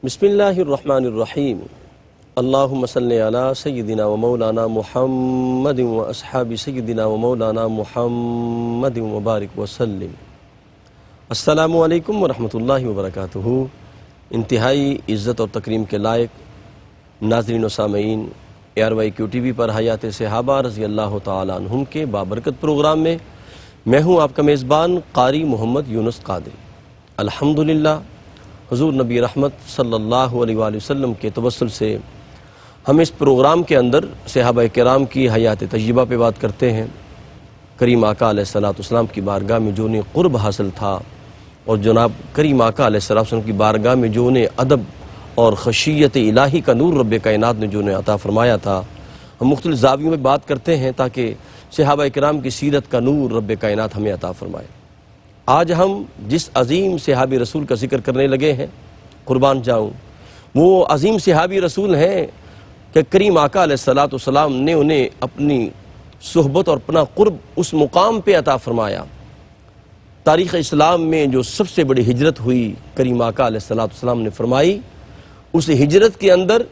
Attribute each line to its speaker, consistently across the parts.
Speaker 1: بسم اللہ الرحمن الرحیم اللہم صلی علی سیدنا و مولانا محمد و اصحاب سیدنا و مولانا محمد وبارک وسلم۔ السلام علیکم ورحمۃ اللہ وبرکاتہ۔ انتہائی عزت اور تکریم کے لائق ناظرین و سامعین، ARYQ TV پر حیات صحابہ رضی اللہ تعالیٰ عنہم کے بابرکت پروگرام میں میں ہوں آپ کا میزبان قاری محمد یونس قادری۔ الحمدللہ حضور نبی رحمت صلی اللہ علیہ وآلہ وسلم کے توسل سے ہم اس پروگرام کے اندر صحابہ کرام کی حیات طیبہ پہ بات کرتے ہیں۔ کریم آقا علیہ السلام کی بارگاہ میں جو انہیں قرب حاصل تھا اور جناب کریم آقا علیہ السلام کی بارگاہ میں جو انہیں ادب اور خشیت الہی کا نور رب کائنات نے جو انہیں عطا فرمایا تھا، ہم مختلف زاویوں میں بات کرتے ہیں تاکہ صحابہ کرام کی سیرت کا نور رب کائنات ہمیں عطا فرمائے۔ آج ہم جس عظیم صحابی رسول کا ذکر کرنے لگے ہیں، قربان جاؤں، وہ عظیم صحابی رسول ہیں کہ کریم آقا علیہ السلام نے انہیں اپنی صحبت اور اپنا قرب اس مقام پہ عطا فرمایا۔ تاریخ اسلام میں جو سب سے بڑی ہجرت ہوئی کریم آقا علیہ السلام نے فرمائی، اس ہجرت کے اندر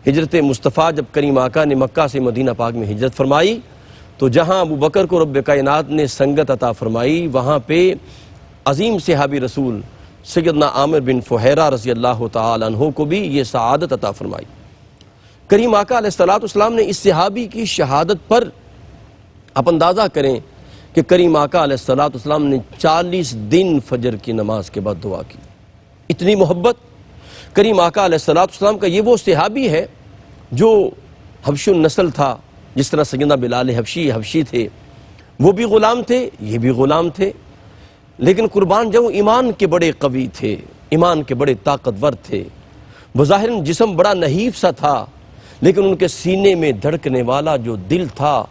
Speaker 1: ہجرت مصطفیٰ جب کریم آقا نے مکہ سے مدینہ پاک میں ہجرت فرمائی تو جہاں ابو بکر کو رب کائنات نے سنگت عطا فرمائی، وہاں پہ عظیم صحابی رسول سیدنا عامر بن فہیرہ رضی اللہ تعالیٰ عنہ کو بھی یہ سعادت عطا فرمائی۔ کریم آقا علیہ السلام نے اس صحابی کی شہادت پر آپ اندازہ کریں کہ کریم آقا علیہ السلام نے 40 دن فجر کی نماز کے بعد دعا کی۔ اتنی محبت کریم آقا علیہ السلام کا۔ یہ وہ صحابی ہے جو حبش النسل تھا، جس طرح سیدنا بلال حبشی تھے، وہ بھی غلام تھے، یہ بھی غلام تھے، لیکن قربان جاؤں ایمان کے بڑے قوی تھے، ایمان کے بڑے طاقتور تھے۔ بظاہر جسم بڑا نحیف سا تھا، لیکن ان کے سینے میں دھڑکنے والا جو دل تھا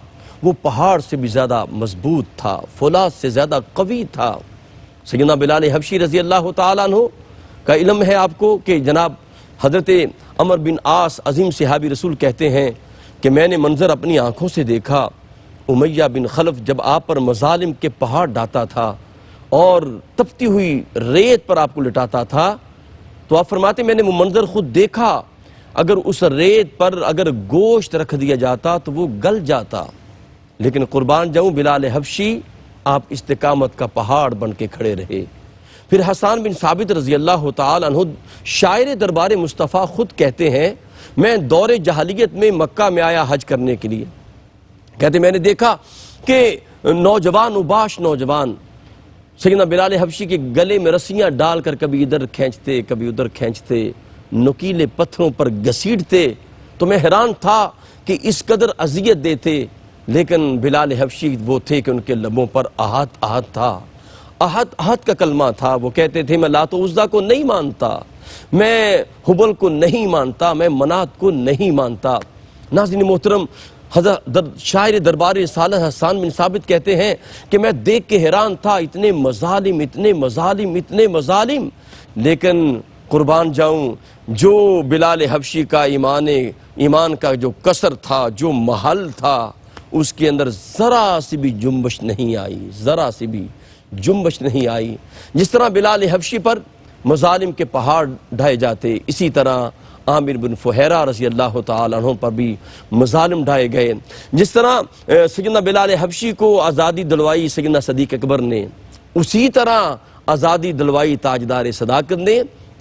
Speaker 1: وہ پہاڑ سے بھی زیادہ مضبوط تھا، فولاد سے زیادہ قوی تھا۔ سیدنا بلال حبشی رضی اللہ تعالیٰ عنہ کا علم ہے آپ کو کہ جناب حضرت عمر بن عاص عظیم صحابی رسول کہتے ہیں کہ میں نے منظر اپنی آنکھوں سے دیکھا، امیہ بن خلف جب آپ پر مظالم کے پہاڑ ڈاتا تھا اور تپتی ہوئی ریت پر آپ کو لٹاتا تھا، تو آپ فرماتے میں نے وہ منظر خود دیکھا، اگر اس ریت پر اگر گوشت رکھ دیا جاتا تو وہ گل جاتا، لیکن قربان جاؤں بلال حبشی آپ استقامت کا پہاڑ بن کے کھڑے رہے۔ پھر حسان بن ثابت رضی اللہ تعالیٰ عنہ شاعر دربار مصطفیٰ خود کہتے ہیں میں دور جاہلیت میں مکہ میں آیا حج کرنے کے لیے، کہتے میں نے دیکھا کہ نوجوان اباش نوجوان سیدنا بلال حبشی کے گلے میں رسیاں ڈال کر کبھی ادھر کھینچتے کبھی ادھر کھینچتے، نکیلے پتھروں پر گھسیٹتے، تو میں حیران تھا کہ اس قدر اذیت دیتے، لیکن بلال حبشی وہ تھے کہ ان کے لبوں پر احد تھا، احد کا کلمہ تھا۔ وہ کہتے تھے میں لات و عزیٰ کو نہیں مانتا، میں حبل کو نہیں مانتا، میں منات کو نہیں مانتا۔ ناظرین محترم، شاعر دربار رسالت حسان بن ثابت کہتے ہیں کہ میں دیکھ کے حیران تھا، اتنے مظالم اتنے مظالم اتنے مظالم، لیکن قربان جاؤں جو بلال حبشی کا ایمان کا جو کسر تھا، جو محل تھا، اس کے اندر ذرا سی بھی جنبش نہیں آئی، ذرا سی بھی جنبش نہیں آئی۔ جس طرح بلال حبشی پر مظالم کے پہاڑ ڈھائے جاتے، اسی طرح عامر بن فہیرہ رضی اللہ تعالیٰ عنہ پر بھی مظالم ڈھائے گئے۔ جس طرح سیدنا بلال حبشی کو آزادی دلوائی سیدنا صدیق اکبر نے، اسی طرح آزادی دلوائی تاجدار صداقت نے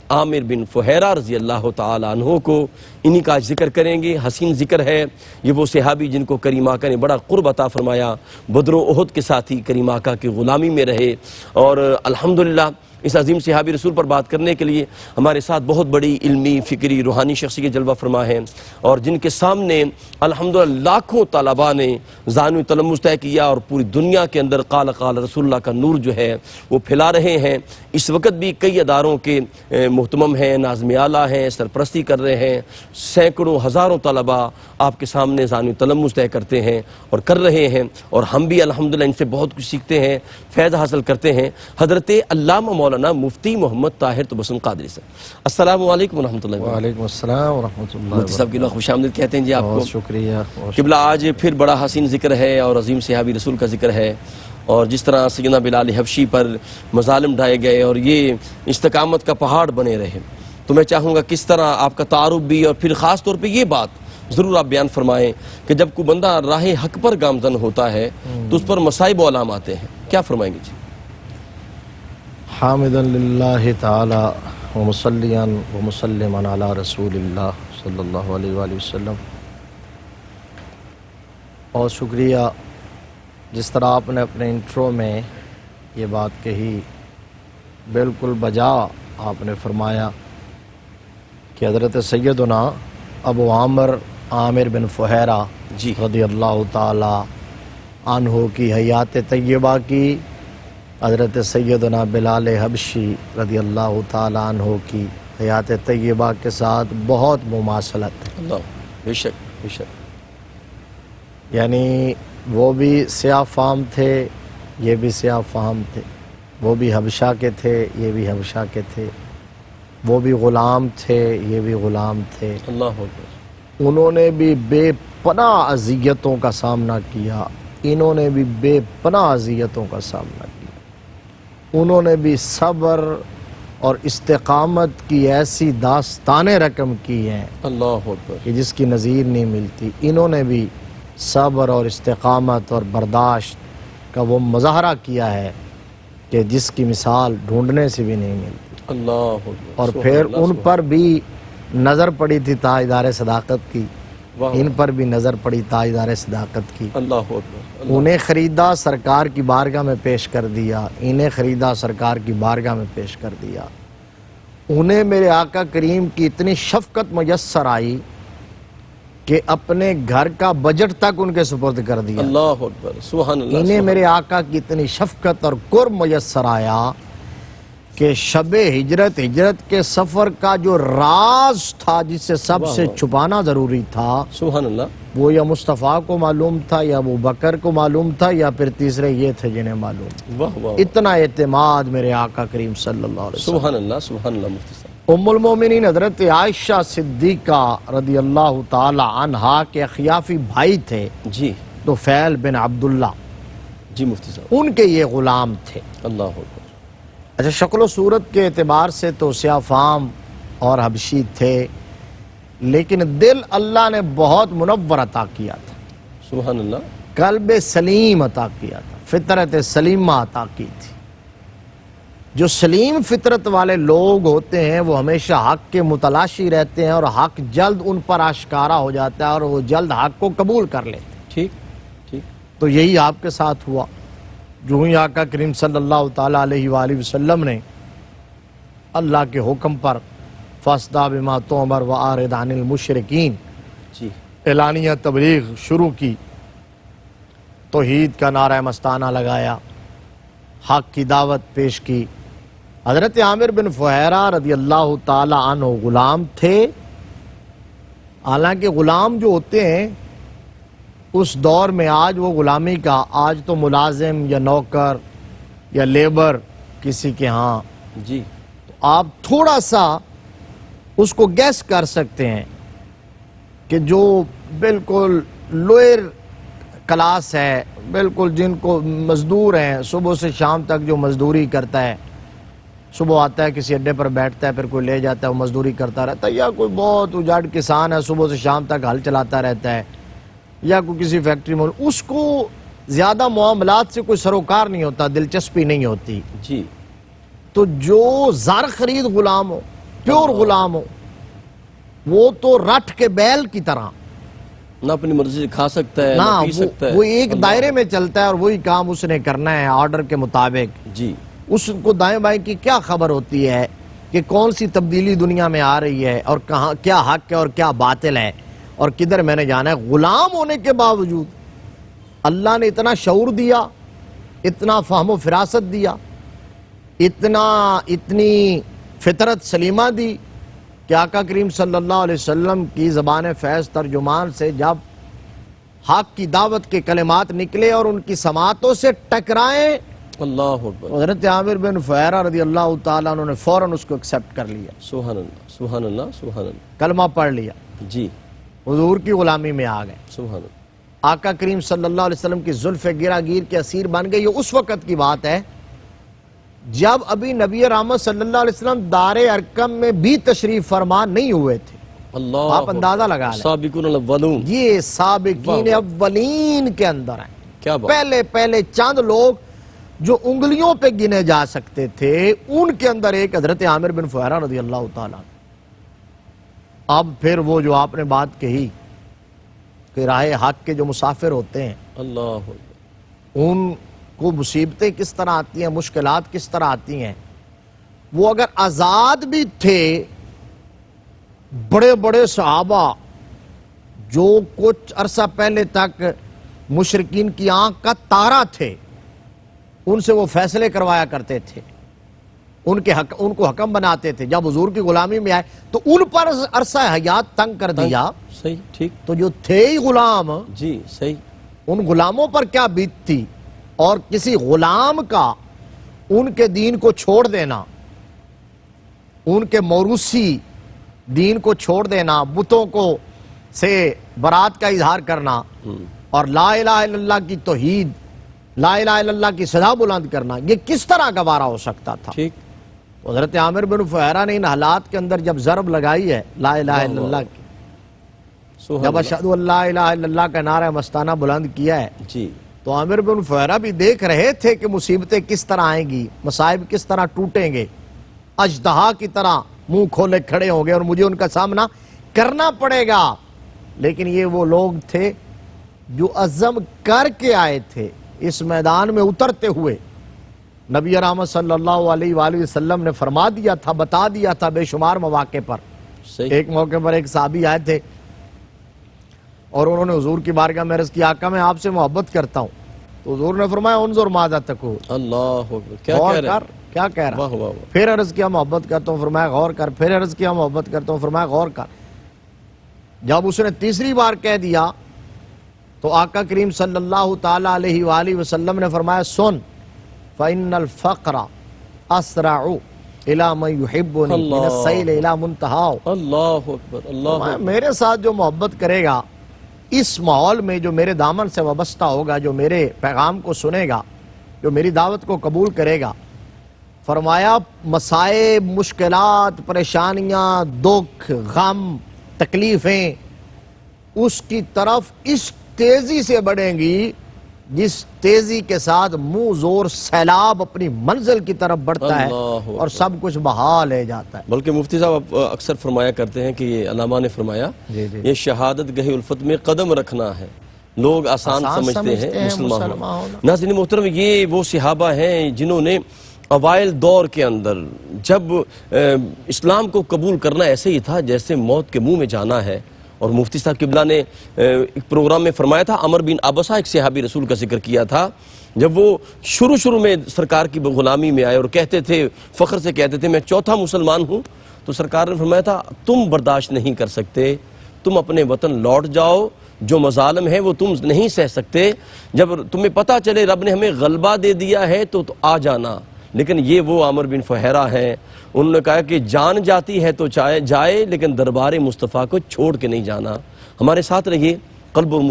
Speaker 1: عامر بن فہیرہ رضی اللہ تعالیٰ عنہ کو۔ انہی کا ذکر کریں گے، حسین ذکر ہے۔ یہ وہ صحابی جن کو کریم آقا نے بڑا قرب عطا فرمایا، بدر و احد کے ساتھی کریم آقا کی غلامی میں رہے، اور الحمدللہ اس عظیم صحابی رسول پر بات کرنے کے لیے ہمارے ساتھ بہت بڑی علمی، فکری، روحانی شخصیت جلوہ فرما ہیں، اور جن کے سامنے الحمدللہ لاکھوں طلباء نے زانو تلمذ طے کیا، اور پوری دنیا کے اندر قال رسول اللہ کا نور جو ہے وہ پھیلا رہے ہیں۔ اس وقت بھی کئی اداروں کے محتمم ہیں، ناظم اعلیٰ ہیں، سرپرستی کر رہے ہیں، سینکڑوں ہزاروں طلباء آپ کے سامنے زانو تلمذ طے کرتے ہیں اور کر رہے ہیں، اور ہم بھی الحمدللہ ان سے بہت کچھ سیکھتے ہیں، فیض حاصل کرتے ہیں۔ حضرت علامہ مولانا مفتی محمد طاہر تبسم قادری صاحب، السلام علیکم ورحمۃ اللہ۔
Speaker 2: وعلیکم السلام ورحمۃ اللہ۔
Speaker 1: مفتی صاحب کی خوش آمدید کہتے ہیں جی آپ کو۔
Speaker 2: بہت شکریہ
Speaker 1: قبلہ، آج پھر بڑا حسین ذکر ہے اور عظیم صحابی رسول کا ذکر ہے، اور جس طرح سیدنا بلال حبشی پر مظالم ڈھائے گئے اور یہ استقامت کا پہاڑ بنے رہے، تو میں چاہوں گا کس طرح آپ کا تعارف بھی، اور پھر خاص طور پہ یہ بات ضرور آپ بیان فرمائیں کہ جب کوئی بندہ راہ حق پر گامزن ہوتا ہے تو اس پر مصائب و علام آتے ہیں، کیا فرمائیں گے جی؟
Speaker 2: حامدا للہ تعالی ومصلیاں ومسلما علی رسول اللہ صلی اللہ علیہ وآلہ وسلم۔ بہت شکریہ، جس طرح آپ نے اپنے انٹرو میں یہ بات کہی، بالکل بجا آپ نے فرمایا کہ حضرت سیدنا ابو عامر بن فہیرہ
Speaker 1: جی
Speaker 2: رضی اللہ تعالی عنہ کی حیات طیبہ کی حضرت سیدنا بلال حبشی رضی اللہ تعالی عنہ کی حیات طیبہ کے ساتھ بہت مماثلت ہے۔
Speaker 1: اللہ بے شک بے شک۔
Speaker 2: یعنی وہ بھی سیاہ فام تھے، یہ بھی سیاہ فام تھے، وہ بھی حبشہ کے تھے، یہ بھی حبشہ کے تھے، وہ بھی غلام تھے، یہ بھی غلام تھے۔
Speaker 1: اللہ اکبر۔
Speaker 2: انہوں نے بھی بے پناہ اذیتوں کا سامنا کیا، انہوں نے بھی بے پناہ اذیتوں کا سامنا کیا، انہوں نے بھی صبر اور استقامت کی ایسی داستانیں رقم کی ہیں
Speaker 1: اللہ اکبر۔
Speaker 2: کہ جس کی نظیر نہیں ملتی۔ انہوں نے بھی صبر اور استقامت اور برداشت کا وہ مظاہرہ کیا ہے کہ جس کی مثال ڈھونڈنے سے بھی نہیں ملتی۔
Speaker 1: اللہ اکبر۔
Speaker 2: اور
Speaker 1: سبحان
Speaker 2: پھر
Speaker 1: اللہ،
Speaker 2: ان
Speaker 1: سبحان
Speaker 2: پر بھی نظر پڑی تھی تاجدار صداقت کی،
Speaker 1: واہ
Speaker 2: ان پر بھی نظر پڑی تاجدار صداقت کی۔
Speaker 1: اللہ اکبر۔
Speaker 2: انہیں خریدا، سرکار کی بارگاہ میں پیش کر دیا، انہیں خریدا، سرکار کی بارگاہ میں پیش کر دیا۔ انہیں میرے آقا کریم کی اتنی شفقت میسر آئی کہ اپنے گھر کا بجٹ تک ان کے سپرد کر دیا۔
Speaker 1: اللہ اکبر، سبحان اللہ۔
Speaker 2: انہیں میرے آقا کی اتنی شفقت اور قرب میسر آیا کہ شب ہجرت کے سفر کا جو راز تھا جسے سب سے چھپانا ضروری تھا،
Speaker 1: سبحان اللہ۔
Speaker 2: وہ یا مصطفیٰ کو معلوم تھا، یا ابو بکر کو معلوم تھا، یا پھر تیسرے یہ تھے جنہیں معلوم۔
Speaker 1: واہ واہ،
Speaker 2: اتنا اعتماد میرے آقا کریم صلی اللہ علیہ وسلم۔
Speaker 1: سبحان اللہ سبحان اللہ۔ مفتی صاحب،
Speaker 2: ام المومنین حضرت عائشہ صدیقہ رضی اللہ تعالی عنہا کے اخیافی بھائی تھے
Speaker 1: جی
Speaker 2: طفیل بن عبداللہ،
Speaker 1: جی مفتی صاحب،
Speaker 2: ان کے یہ غلام تھے۔
Speaker 1: اللہ اکبر۔
Speaker 2: اچھا، شکل و صورت کے اعتبار سے تو سیاہ فام اور حبشی تھے، لیکن دل اللہ نے بہت منور عطا کیا تھا،
Speaker 1: سبحان اللہ۔
Speaker 2: قلب سلیم عطا کیا تھا، فطرت سلیمہ عطا کی تھی۔ جو سلیم فطرت والے لوگ ہوتے ہیں وہ ہمیشہ حق کے متلاشی رہتے ہیں، اور حق جلد ان پر آشکارا ہو جاتا ہے اور وہ جلد حق کو قبول کر لیتے ہیں۔
Speaker 1: ٹھیک ٹھیک۔
Speaker 2: تو یہی آپ کے ساتھ ہوا۔ جو ہی آقا کریم صلی اللہ تعالیٰ علیہ وآلہ وسلم نے اللہ کے حکم پر فاصدع بما تؤمر وأعرض عن المشرکین
Speaker 1: جی
Speaker 2: اعلانیہ تبلیغ شروع کی، توحید کا نعرہ مستانہ لگایا، حق کی دعوت پیش کی۔ حضرت عامر بن فہیرہ رضی اللہ تعالی عنہ غلام تھے، حالانکہ غلام جو ہوتے ہیں اس دور میں، آج وہ غلامی کا، آج تو ملازم یا نوکر یا لیبر کسی کے ہاں،
Speaker 1: جی
Speaker 2: آپ تھوڑا سا اس کو گیس کر سکتے ہیں کہ جو بالکل لوئر کلاس ہے، بالکل جن کو مزدور ہیں، صبح سے شام تک جو مزدوری کرتا ہے، صبح آتا ہے کسی اڈے پر بیٹھتا ہے، پھر کوئی لے جاتا ہے، وہ مزدوری کرتا رہتا ہے، یا کوئی بہت اجاڑ کسان ہے، صبح سے شام تک ہل چلاتا رہتا ہے، یا کوئی کسی فیکٹری میں، اس کو زیادہ معاملات سے کوئی سروکار نہیں ہوتا، دلچسپی نہیں ہوتی۔
Speaker 1: جی۔
Speaker 2: تو جو زر خرید غلام ہو، پیور غلام ہو، وہ تو رٹ کے بیل کی طرح
Speaker 1: نہ اپنی مرضی سے کھا سکتا ہے، نہ پی سکتا ہے،
Speaker 2: وہ ایک دائرے میں چلتا ہے اور وہی کام اس نے کرنا ہے آرڈر کے مطابق۔
Speaker 1: جی
Speaker 2: اس کو دائیں بائیں کی کیا خبر ہوتی ہے کہ کون سی تبدیلی دنیا میں آ رہی ہے، اور کہاں کیا حق ہے اور کیا باطل ہے، اور کدھر میں نے جانا ہے۔ غلام ہونے کے باوجود اللہ نے اتنا شعور دیا، اتنا فہم و فراست دیا، اتنی فطرت سلیمہ دی کہ آقا کریم صلی اللہ علیہ وسلم کی زبان فیض ترجمان سے جب حق کی دعوت کے کلمات نکلے اور ان کی سماعتوں سے ٹکرائیں،
Speaker 1: اللہ اکبر،
Speaker 2: حضرت عامر بن فہیرہ رضی اللہ تعالیٰ عنہ نے فوراً اس کو ایکسیپٹ کر لیا،
Speaker 1: سبحان اللہ سبحان اللہ سبحان اللہ۔
Speaker 2: کلمہ پڑھ لیا،
Speaker 1: جی
Speaker 2: حضور کی غلامی میں آ گئے،
Speaker 1: سبحان اللہ۔
Speaker 2: آقا کریم صلی اللہ علیہ وسلم کی زلف گرا گیر کے اسیر بن گئے۔ یہ اس وقت کی بات ہے جب ابھی نبی رحمت صلی اللہ علیہ وسلم دار ارقم میں بھی تشریف فرما نہیں ہوئے تھے.
Speaker 1: اللہ
Speaker 2: آپ اندازہ لگا لیں.
Speaker 1: سابقون الاولون.
Speaker 2: یہ سابقین اولین کے اندر ہیں.
Speaker 1: کیا بات.
Speaker 2: پہلے چند لوگ جو انگلیوں پہ گنے جا سکتے تھے ان کے اندر ایک حضرت عامر بن فہیرہ رضی اللہ تعالیٰ. اب پھر وہ جو آپ نے بات کہی کہ راہ حق کے جو مسافر ہوتے ہیں
Speaker 1: اللہ
Speaker 2: ان کو مصیبتیں کس طرح آتی ہیں, مشکلات کس طرح آتی ہیں. وہ اگر آزاد بھی تھے, بڑے بڑے صحابہ جو کچھ عرصہ پہلے تک مشرکین کی آنکھ کا تارا تھے, ان سے وہ فیصلے کروایا کرتے تھے, ان کو حکم بناتے تھے. جب حضور کی غلامی میں آئے تو ان پر عرصہ حیات تنگ کر دیا.
Speaker 1: صحیح, ٹھیک.
Speaker 2: تو جو تھے ہی غلام,
Speaker 1: جی صحیح,
Speaker 2: ان غلاموں پر کیا بیت تھی. اور کسی غلام کا ان کے دین کو چھوڑ دینا, ان کے موروثی دین کو چھوڑ دینا, بتوں کو سے برات کا اظہار کرنا اور لا الہ الا اللہ کی توحید, لا الہ الا اللہ کی صدا بلند کرنا, یہ کس طرح گوارا ہو سکتا تھا.
Speaker 1: ٹھیک.
Speaker 2: حضرت عامر بن فہیرہ نے ان حالات کے اندر جب ضرب لگائی ہے لا الہ الا اللہ کی, جب اشہد ان لا الہ الا اللہ کا نعرہ مستانہ بلند کیا ہے,
Speaker 1: جی,
Speaker 2: تو عامر بن فہیرہ بھی دیکھ رہے تھے کہ مصیبتیں کس طرح آئیں گی, مصائب کس طرح ٹوٹیں گے, اژدہا کی طرح منہ کھولے کھڑے ہوں گے اور مجھے ان کا سامنا کرنا پڑے گا. لیکن یہ وہ لوگ تھے جو عزم کر کے آئے تھے اس میدان میں اترتے ہوئے. نبی رحمت صلی اللہ علیہ وآلہ وسلم نے فرما دیا تھا, بتا دیا تھا بے شمار مواقع پر.
Speaker 1: صحیح.
Speaker 2: ایک موقع پر ایک صحابی آئے تھے اور انہوں نے حضور کی بارگاہ میں عرض کی, آقا میں آپ سے محبت کرتا ہوں. تو حضور نے فرمایا انظر ماذا تقول,
Speaker 1: اللہ اکبر, کیا
Speaker 2: غور
Speaker 1: کہہ رہے
Speaker 2: کر, کیا کہہ رہا.
Speaker 1: واہ واہ واہ.
Speaker 2: پھر عرض کیا محبت کرتا ہوں, فرمایا غور کر. پھر عرض کیا محبت کرتا ہوں, فرمایا غور کر. جب اس نے تیسری بار کہہ دیا تو آقا کریم صلی اللہ تعالی علیہ وآلہ وسلم نے فرمایا سن, فإن الفقر اسرع الى من يحبني من السيل الى منتهى.
Speaker 1: اللہ اکبر, اللہ اکبر.
Speaker 2: میرے ساتھ جو محبت کرے گا اس ماحول میں, جو میرے دامن سے وابستہ ہوگا, جو میرے پیغام کو سنے گا, جو میری دعوت کو قبول کرے گا, فرمایا مسائب, مشکلات, پریشانیاں, دکھ, غم, تکلیفیں اس کی طرف اس تیزی سے بڑھیں گی جس تیزی کے ساتھ منہ زور سیلاب اپنی منزل کی طرف بڑھتا ہے اور سب کچھ بہا لے جاتا ہے.
Speaker 1: بلکہ مفتی صاحب اکثر فرمایا کرتے ہیں کہ یہ علامہ نے فرمایا, یہ شہادت گہی الفت میں قدم رکھنا ہے. لوگ آسان سمجھتے ہیں مسلمان ہونا. ناظرین محترم, یہ وہ صحابہ ہیں جنہوں نے اوائل دور کے اندر, جب اسلام کو قبول کرنا ایسے ہی تھا جیسے موت کے منہ میں جانا ہے. اور مفتی صاحب قبلہ نے ایک پروگرام میں فرمایا تھا, عمر بن عبسہ ایک صحابی رسول کا ذکر کیا تھا, جب وہ شروع میں سرکار کی غلامی میں آئے اور کہتے تھے, فخر سے کہتے تھے میں چوتھا مسلمان ہوں, تو سرکار نے فرمایا تھا تم برداشت نہیں کر سکتے, تم اپنے وطن لوٹ جاؤ, جو مظالم ہے وہ تم نہیں سہ سکتے, جب تمہیں پتہ چلے رب نے ہمیں غلبہ دے دیا ہے تو آ جانا. لیکن یہ وہ عامر بن فہیرہ ہیں, انہوں نے کہا کہ جان جاتی ہے تو چاہے جائے لیکن دربار مصطفیٰ کو چھوڑ کے نہیں جانا. ہمارے ساتھ رہیے, قلب و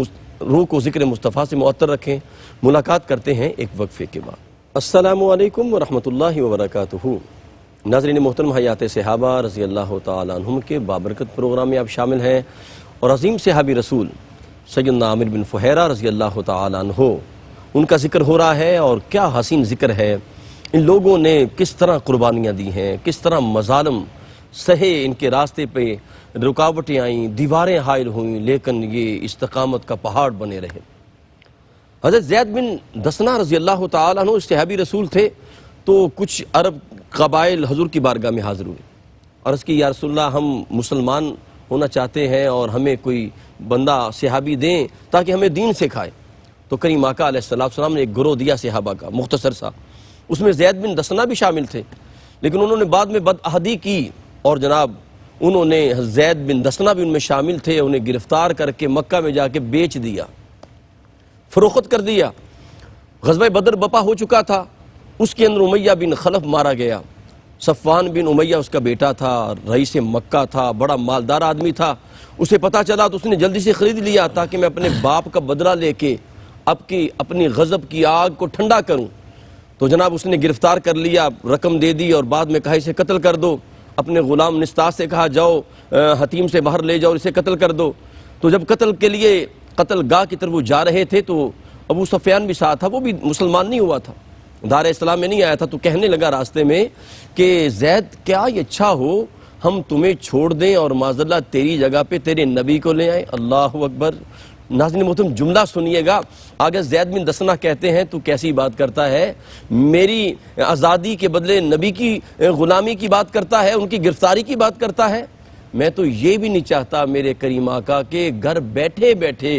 Speaker 1: روح کو ذکر مصطفیٰ سے معطر رکھیں. ملاقات کرتے ہیں ایک وقفے کے بعد. السلام علیکم ورحمۃ اللہ وبرکاتہ. ناظرین محترم, حیات صحابہ رضی اللہ تعالیٰ عنہم کے بابرکت پروگرام میں آپ شامل ہیں, اور عظیم صحابی رسول سیدنا عامر بن فہیرہ رضی اللہ تعالیٰ عنہ, ان کا ذکر ہو رہا ہے. اور کیا حسین ذکر ہے, ان لوگوں نے کس طرح قربانیاں دی ہیں, کس طرح مظالم سہے, ان کے راستے پہ رکاوٹیں آئیں, دیواریں حائل ہوئیں, لیکن یہ استقامت کا پہاڑ بنے رہے. حضرت زید بن دسنہ رضی اللہ تعالیٰ عنہ صحابی رسول تھے, تو کچھ عرب قبائل حضور کی بارگاہ میں حاضر ہوئے, عرض کی یا رسول اللہ ہم مسلمان ہونا چاہتے ہیں اور ہمیں کوئی بندہ صحابی دیں تاکہ ہمیں دین سکھائے. تو کریم آقا علیہ السلام نے ایک گروہ دیا صحابہ کا مختصر سا, اس میں زید بن دسنہ بھی شامل تھے, لیکن انہوں نے بعد میں بدعہدی کی اور جناب انہوں نے زید بن دسنہ بھی ان میں شامل تھے, انہیں گرفتار کر کے مکہ میں جا کے بیچ دیا, فروخت کر دیا. غزوہ بدر بپا ہو چکا تھا, اس کے اندر امیہ بن خلف مارا گیا. صفوان بن امیہ اس کا بیٹا تھا, رئیس مکہ تھا, بڑا مالدار آدمی تھا. اسے پتہ چلا تو اس نے جلدی سے خرید لیا تاکہ میں اپنے باپ کا بدلہ لے کے اپنی غضب کی آگ کو ٹھنڈا کروں. تو جناب اس نے گرفتار کر لیا، رقم دے دی اور بعد میں کہا اسے قتل کر دو. اپنے غلام نسطاس سے کہا جاؤ حتیم سے باہر لے جاؤ، اسے قتل کر دو. تو جب قتل کے لیے قتل گاہ کی طرف وہ جا رہے تھے تو ابو سفیان بھی ساتھ تھا، وہ بھی مسلمان نہیں ہوا تھا، دار اسلام میں نہیں آیا تھا. تو کہنے لگا راستے میں کہ زید کیا یہ اچھا ہو ہم تمہیں چھوڑ دیں اور معذاللہ تیری جگہ پہ تیرے نبی کو لے آئیں. اللہ اکبر. ناظرین محترم جملہ سنیے گا، آگے زید بن دسنہ کہتے ہیں تو کیسی بات کرتا ہے، میری آزادی کے بدلے نبی کی غلامی کی بات کرتا ہے، ان کی گرفتاری کی بات کرتا ہے. میں تو یہ بھی نہیں چاہتا میرے کریم آقا کہ گھر بیٹھے بیٹھے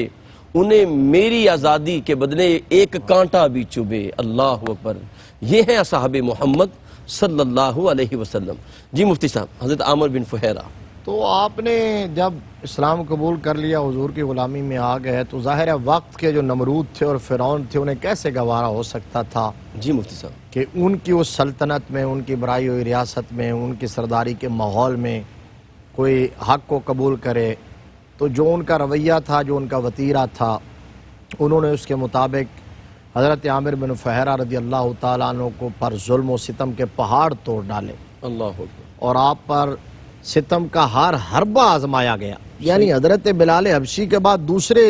Speaker 1: انہیں میری آزادی کے بدلے ایک کانٹا بھی چبھے. اللہ اکبر. یہ ہیں اصحاب محمد صلی اللہ علیہ وسلم. جی مفتی صاحب، حضرت عامر بن فہیرہ.
Speaker 2: تو آپ نے جب اسلام قبول کر لیا، حضور کی غلامی میں آ گئے، تو ظاہر ہے وقت کے جو نمرود تھے اور فرعون تھے انہیں کیسے گوارا ہو سکتا تھا
Speaker 1: جی مفتی صاحب
Speaker 2: کہ ان کی اس سلطنت میں، ان کی برائی ہوئی ریاست میں، ان کی سرداری کے ماحول میں کوئی حق کو قبول کرے. تو جو ان کا رویہ تھا، جو ان کا وتیرہ تھا، انہوں نے اس کے مطابق حضرت عامر بن فہیرہ رضی اللہ تعالیٰ عنہ کو پر ظلم و ستم کے پہاڑ توڑ ڈالے
Speaker 1: اللہ اکبر.
Speaker 2: اور آپ پر ستم کا ہر حربہ آزمایا گیا. یعنی حضرت بلال حبشی کے بعد دوسرے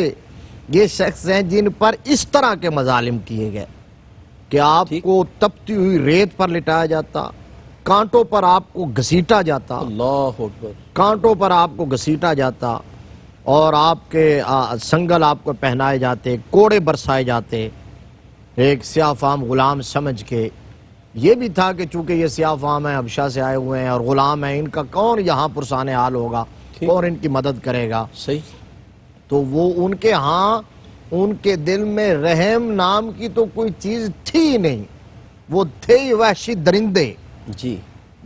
Speaker 2: یہ شخص ہیں جن پر اس طرح کے مظالم کیے گئے کہ آپ کو تپتی ہوئی ریت پر لٹایا جاتا، کانٹوں پر آپ کو گھسیٹا جاتا،
Speaker 1: اللہ اکبر.
Speaker 2: کانٹوں پر آپ کو گھسیٹا جاتا اور آپ کے سنگل آپ کو پہنائے جاتے، کوڑے برسائے جاتے ایک سیاہ فام غلام سمجھ کے. یہ بھی تھا کہ چونکہ یہ سیاہ فام ہیں، حبشہ سے آئے ہوئے ہیں اور غلام ہیں، ان کا کون یہاں پرسان حال ہوگا، کون ان کی مدد کرے گا.
Speaker 1: صحیح.
Speaker 2: تو وہ ان کے ہاں ان کے دل میں رحم نام کی تو کوئی چیز تھی نہیں. وہ تھے وحشی درندے
Speaker 1: جی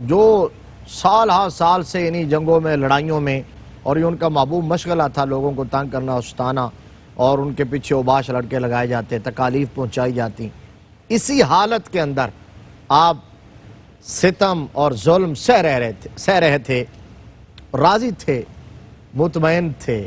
Speaker 2: جو سال ہا سال سے انہی جنگوں میں، لڑائیوں میں، اور یہ ان کا محبوب مشغلہ تھا لوگوں کو تنگ کرنا، ستانا، اور ان کے پیچھے اوباش لڑکے لگائے جاتے، تکالیف پہنچائی جاتی. اسی حالت کے اندر آپ ستم اور ظلم سہ رہے تھے، راضی تھے، مطمئن تھے،